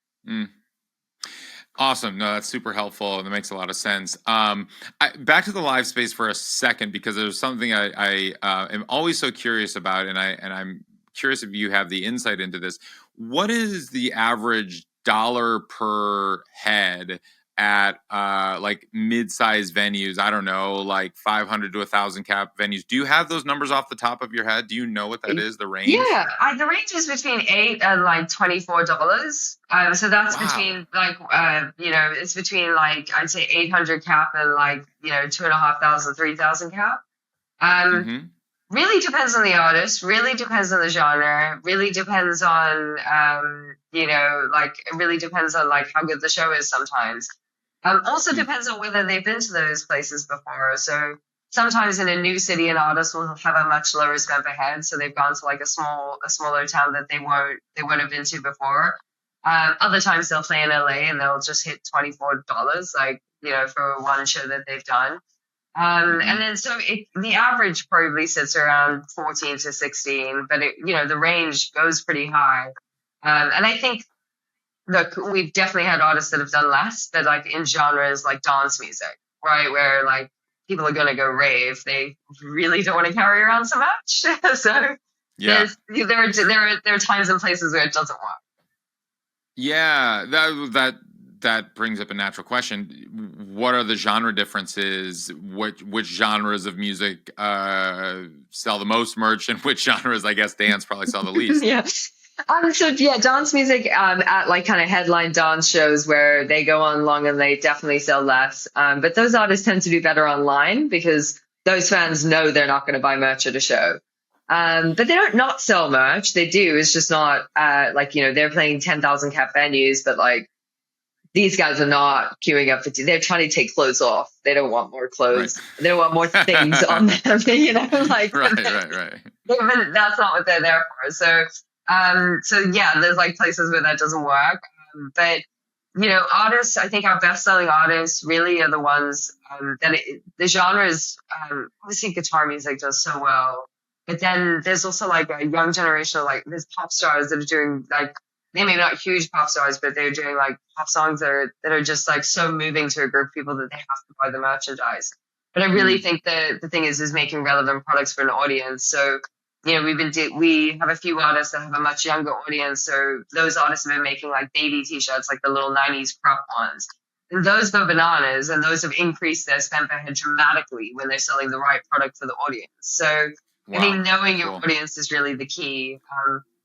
Awesome. No, that's super helpful, and that makes a lot of sense. Back to the live space for a second, because there's something I am always so curious about, and I'm curious if you have the insight into this. What is the average dollar per head at like mid-sized venues? I don't know, like 500 to 1,000 cap venues. Do you have those numbers off the top of your head? Do you know what that is? The range? Yeah, the range is between $8 and like $24. So that's Wow. between like it's between like I'd say 800 cap and like 2,500, 3,000 cap. Um, Mm-hmm. Really depends on the artist. Really depends on the genre. Really depends on like it really depends on like how good the show is sometimes. Also depends on whether they've been to those places before. So sometimes in a new city, an artist will have a much lower spend per head, so they've gone to like a smaller town that they won't have been to before. Other times they'll play in LA and they'll just hit $24, like for one show that they've done. Mm-hmm. And then so the average probably sits around 14 to 16, but the range goes pretty high. And I think, look, we've definitely had artists that have done less, but like in genres like dance music, right, where like people are going to go rave, they really don't want to carry around so much. So Yeah. there are times and places where it doesn't work. Yeah, that brings up a natural question. What are the genre differences? Which genres of music sell the most merch, and which genres, I guess, dance probably sell the least? Yeah. So yeah, dance music at like kind of headline dance shows where they go on long and they definitely sell less. But those artists tend to do better online because those fans know they're not going to buy merch at a show. But they don't not sell merch. They do. It's just not like they're playing 10,000 cap venues, but like these guys are not queuing up for. They're trying to take clothes off. They don't want more Right. clothes. They don't want more things on them. Like Right. that's not what they're there for. So yeah, there's like places where that doesn't work. But artists, I think our best-selling artists really are the ones the genres. Obviously, guitar music does so well, but then there's also like a young generation of like there's pop stars that are doing like they may be not huge pop stars, but they're doing like pop songs that are just like so moving to a group of people that they have to buy the merchandise. But I really think the thing is making relevant products for an audience. So we have a few artists that have a much younger audience. So those artists have been making like baby t-shirts, like the little 90s crop ones. And those go bananas, and those have increased their spend per head dramatically when they're selling the right product for the audience. So I Wow. think knowing your Cool. audience is really the key.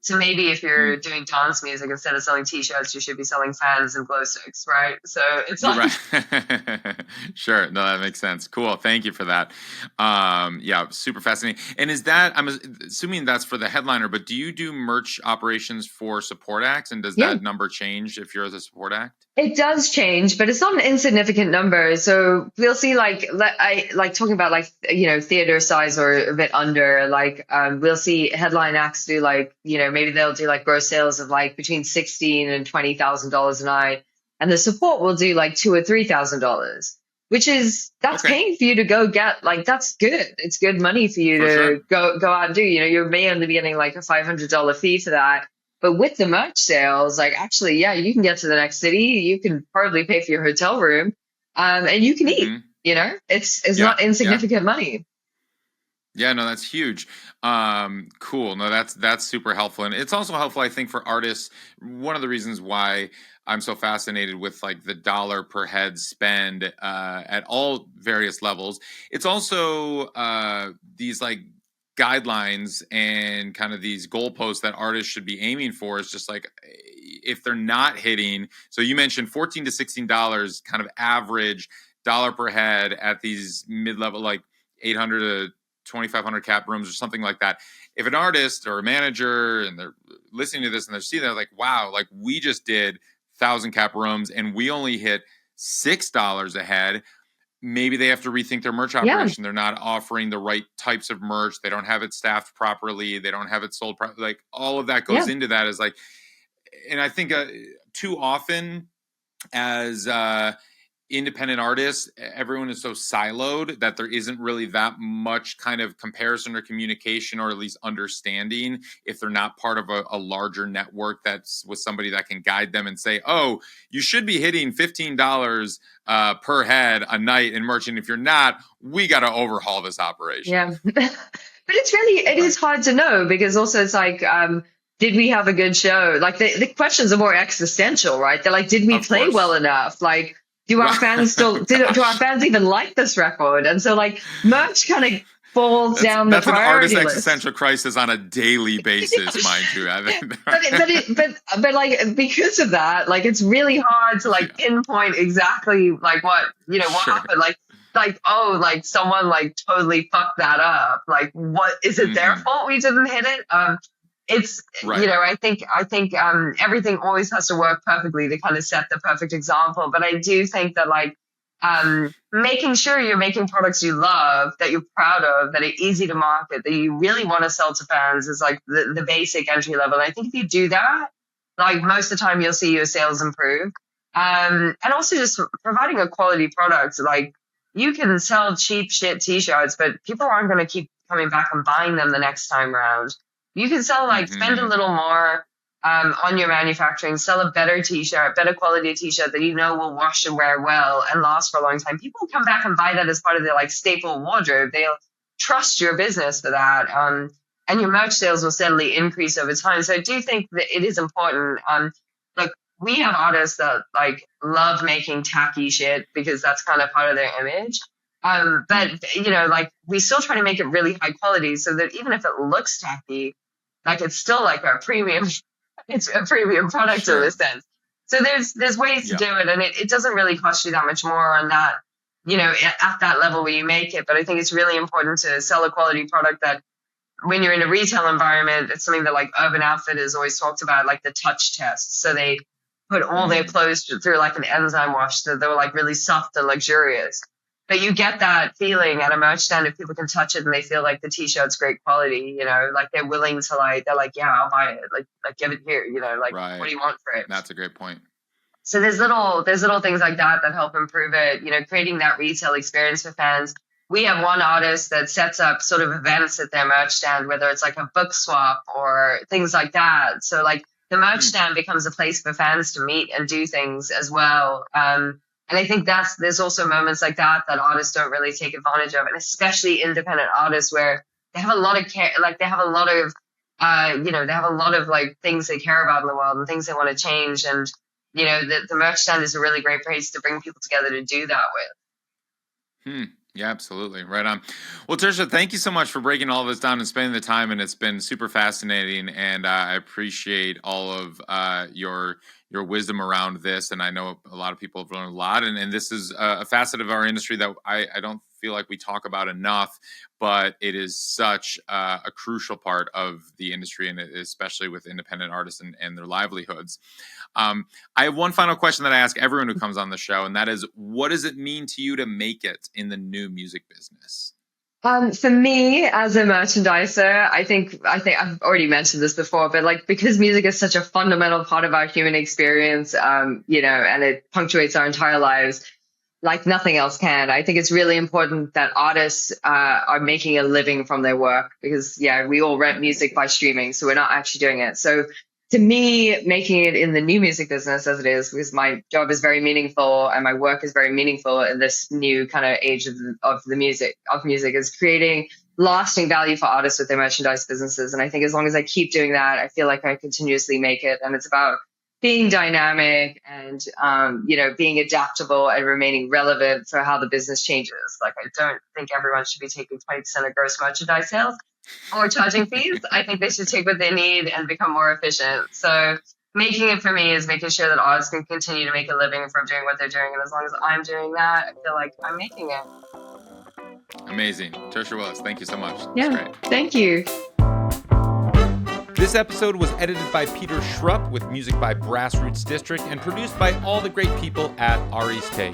So maybe if you're doing dance music, instead of selling t-shirts, you should be selling fans and glow sticks, right? So it's You're like, right. Sure. No, that makes sense. Cool. Thank you for that. Yeah, super fascinating. And is that, I'm assuming that's for the headliner, but do you do merch operations for support acts? And does yeah. that number change if you're the support act? It does change, but it's not an insignificant number. So we'll see, like I like talking about like theater size or a bit under. Like we'll see headline acts do like maybe they'll do like gross sales of like between $16,000 and $20,000 a night, and the support will do like $2,000 or $3,000, which is that's Okay. paying for you to go get like that's good. It's good money for you For to sure. go out and do. You may only be getting like a $500 fee for that. But with the merch sales, like actually, yeah, you can get to the next city. You can probably pay for your hotel room, and you can eat. It's Yeah. not insignificant money. Yeah, no, that's huge. Cool. No, that's super helpful. And it's also helpful, I think, for artists. One of the reasons why I'm so fascinated with like the dollar per head spend at all various levels. It's also these like guidelines and kind of these goalposts that artists should be aiming for is just like if they're not hitting. So you mentioned $14 to $16 kind of average dollar per head at these mid-level like 800 to 2,500 cap rooms or something like that. If an artist or a manager and they're listening to this and they're seeing that, like, wow, like we just did 1,000 cap rooms and we only hit $6 a head. Maybe they have to rethink their merch operation. They're not offering the right types of merch. They don't have it staffed properly. They don't have it sold properly. Like all of that goes into that is like, and I think too often as independent artists, everyone is so siloed that there isn't really that much kind of comparison or communication, or at least understanding, if they're not part of a larger network that's with somebody that can guide them and say, oh, you should be hitting $15 per head a night in merch. And if you're not, we got to overhaul this operation. Yeah. But it is hard to know, because also it's like, did we have a good show? Like the questions are more existential, right? They're like, did we play well enough? Like, do our fans do our fans even like this record? And so like merch kind of falls down the priority list. That's an artist existential crisis on a daily basis, mind you. I think. But like, because of that, like, it's really hard to like pinpoint exactly like what happened. Like, oh, like someone like totally fucked that up. Like, what is it their fault we didn't hit it? It's, right. I think everything always has to work perfectly to kind of set the perfect example. But I do think that like, making sure you're making products you love, that you're proud of, that are easy to market, that you really want to sell to fans, is like the basic entry level. And I think if you do that, like, most of the time you'll see your sales improve. And also just providing a quality product. Like, you can sell cheap shit t-shirts, but people aren't going to keep coming back and buying them the next time around. You can sell, like, spend a little more on your manufacturing, sell a better t-shirt, better quality t-shirt that you know will wash and wear well and last for a long time. People will come back and buy that as part of their like staple wardrobe. They'll trust your business for that. And your merch sales will steadily increase over time. So I do think that it is important. Look, we have artists that like love making tacky shit because that's kind of part of their image. But like, we still try to make it really high quality so that even if it looks tacky, like, it's still like a premium, it's a premium product in a sense. So there's ways to do it, and it doesn't really cost you that much more on that, at that level where you make it. But I think it's really important to sell a quality product that, when you're in a retail environment, it's something that like Urban Outfitters always talked about, like the touch test. So they put all their clothes through like an enzyme wash, so they were like really soft and luxurious. But you get that feeling at a merch stand if people can touch it and they feel like the t-shirt's great quality, like they're willing to like, they're like, yeah, I'll buy it. Like give it here, like, right. What do you want for it? That's a great point. So there's little things like that help improve it, creating that retail experience for fans. We have one artist that sets up sort of events at their merch stand, whether it's like a book swap or things like that. So like the merch stand becomes a place for fans to meet and do things as well. And I think there's also moments like that artists don't really take advantage of, and especially independent artists where they have a lot of care, like they have a lot of, they have a lot of like things they care about in the world and things they want to change. And, the merch stand is a really great place to bring people together to do that with. Yeah, absolutely. Right on. Well, Tersha, thank you so much for breaking all of this down and spending the time. And it's been super fascinating. And I appreciate all of your wisdom around this. And I know a lot of people have learned a lot. And this is a facet of our industry that I don't feel like we talk about enough, but it is such a crucial part of the industry, and especially with independent artists and their livelihoods. I have one final question that I ask everyone who comes on the show, and that is, what does it mean to you to make it in the new music business? For me, as a merchandiser, I think I've already mentioned this before, but like, because music is such a fundamental part of our human experience, and it punctuates our entire lives like nothing else can. I think it's really important that artists are making a living from their work, because we all rent music by streaming, so we're not actually doing it. So to me, making it in the new music business as it is, because my job is very meaningful and my work is very meaningful in this new kind of age of music, is creating lasting value for artists with their merchandise businesses. And I think as long as I keep doing that, I feel like I continuously make it. And it's about being dynamic and, being adaptable and remaining relevant for how the business changes. Like, I don't think everyone should be taking 20% of gross merchandise sales or charging fees. I think they should take what they need and become more efficient. So making it for me is making sure that artists can continue to make a living from doing what they're doing. And as long as I'm doing that, I feel like I'm making it. Amazing. Tersha Willis, thank you so much. Yeah, great. Thank you. This episode was edited by Peter Schrupp with music by Grassroots District and produced by all the great people at Ari's Take.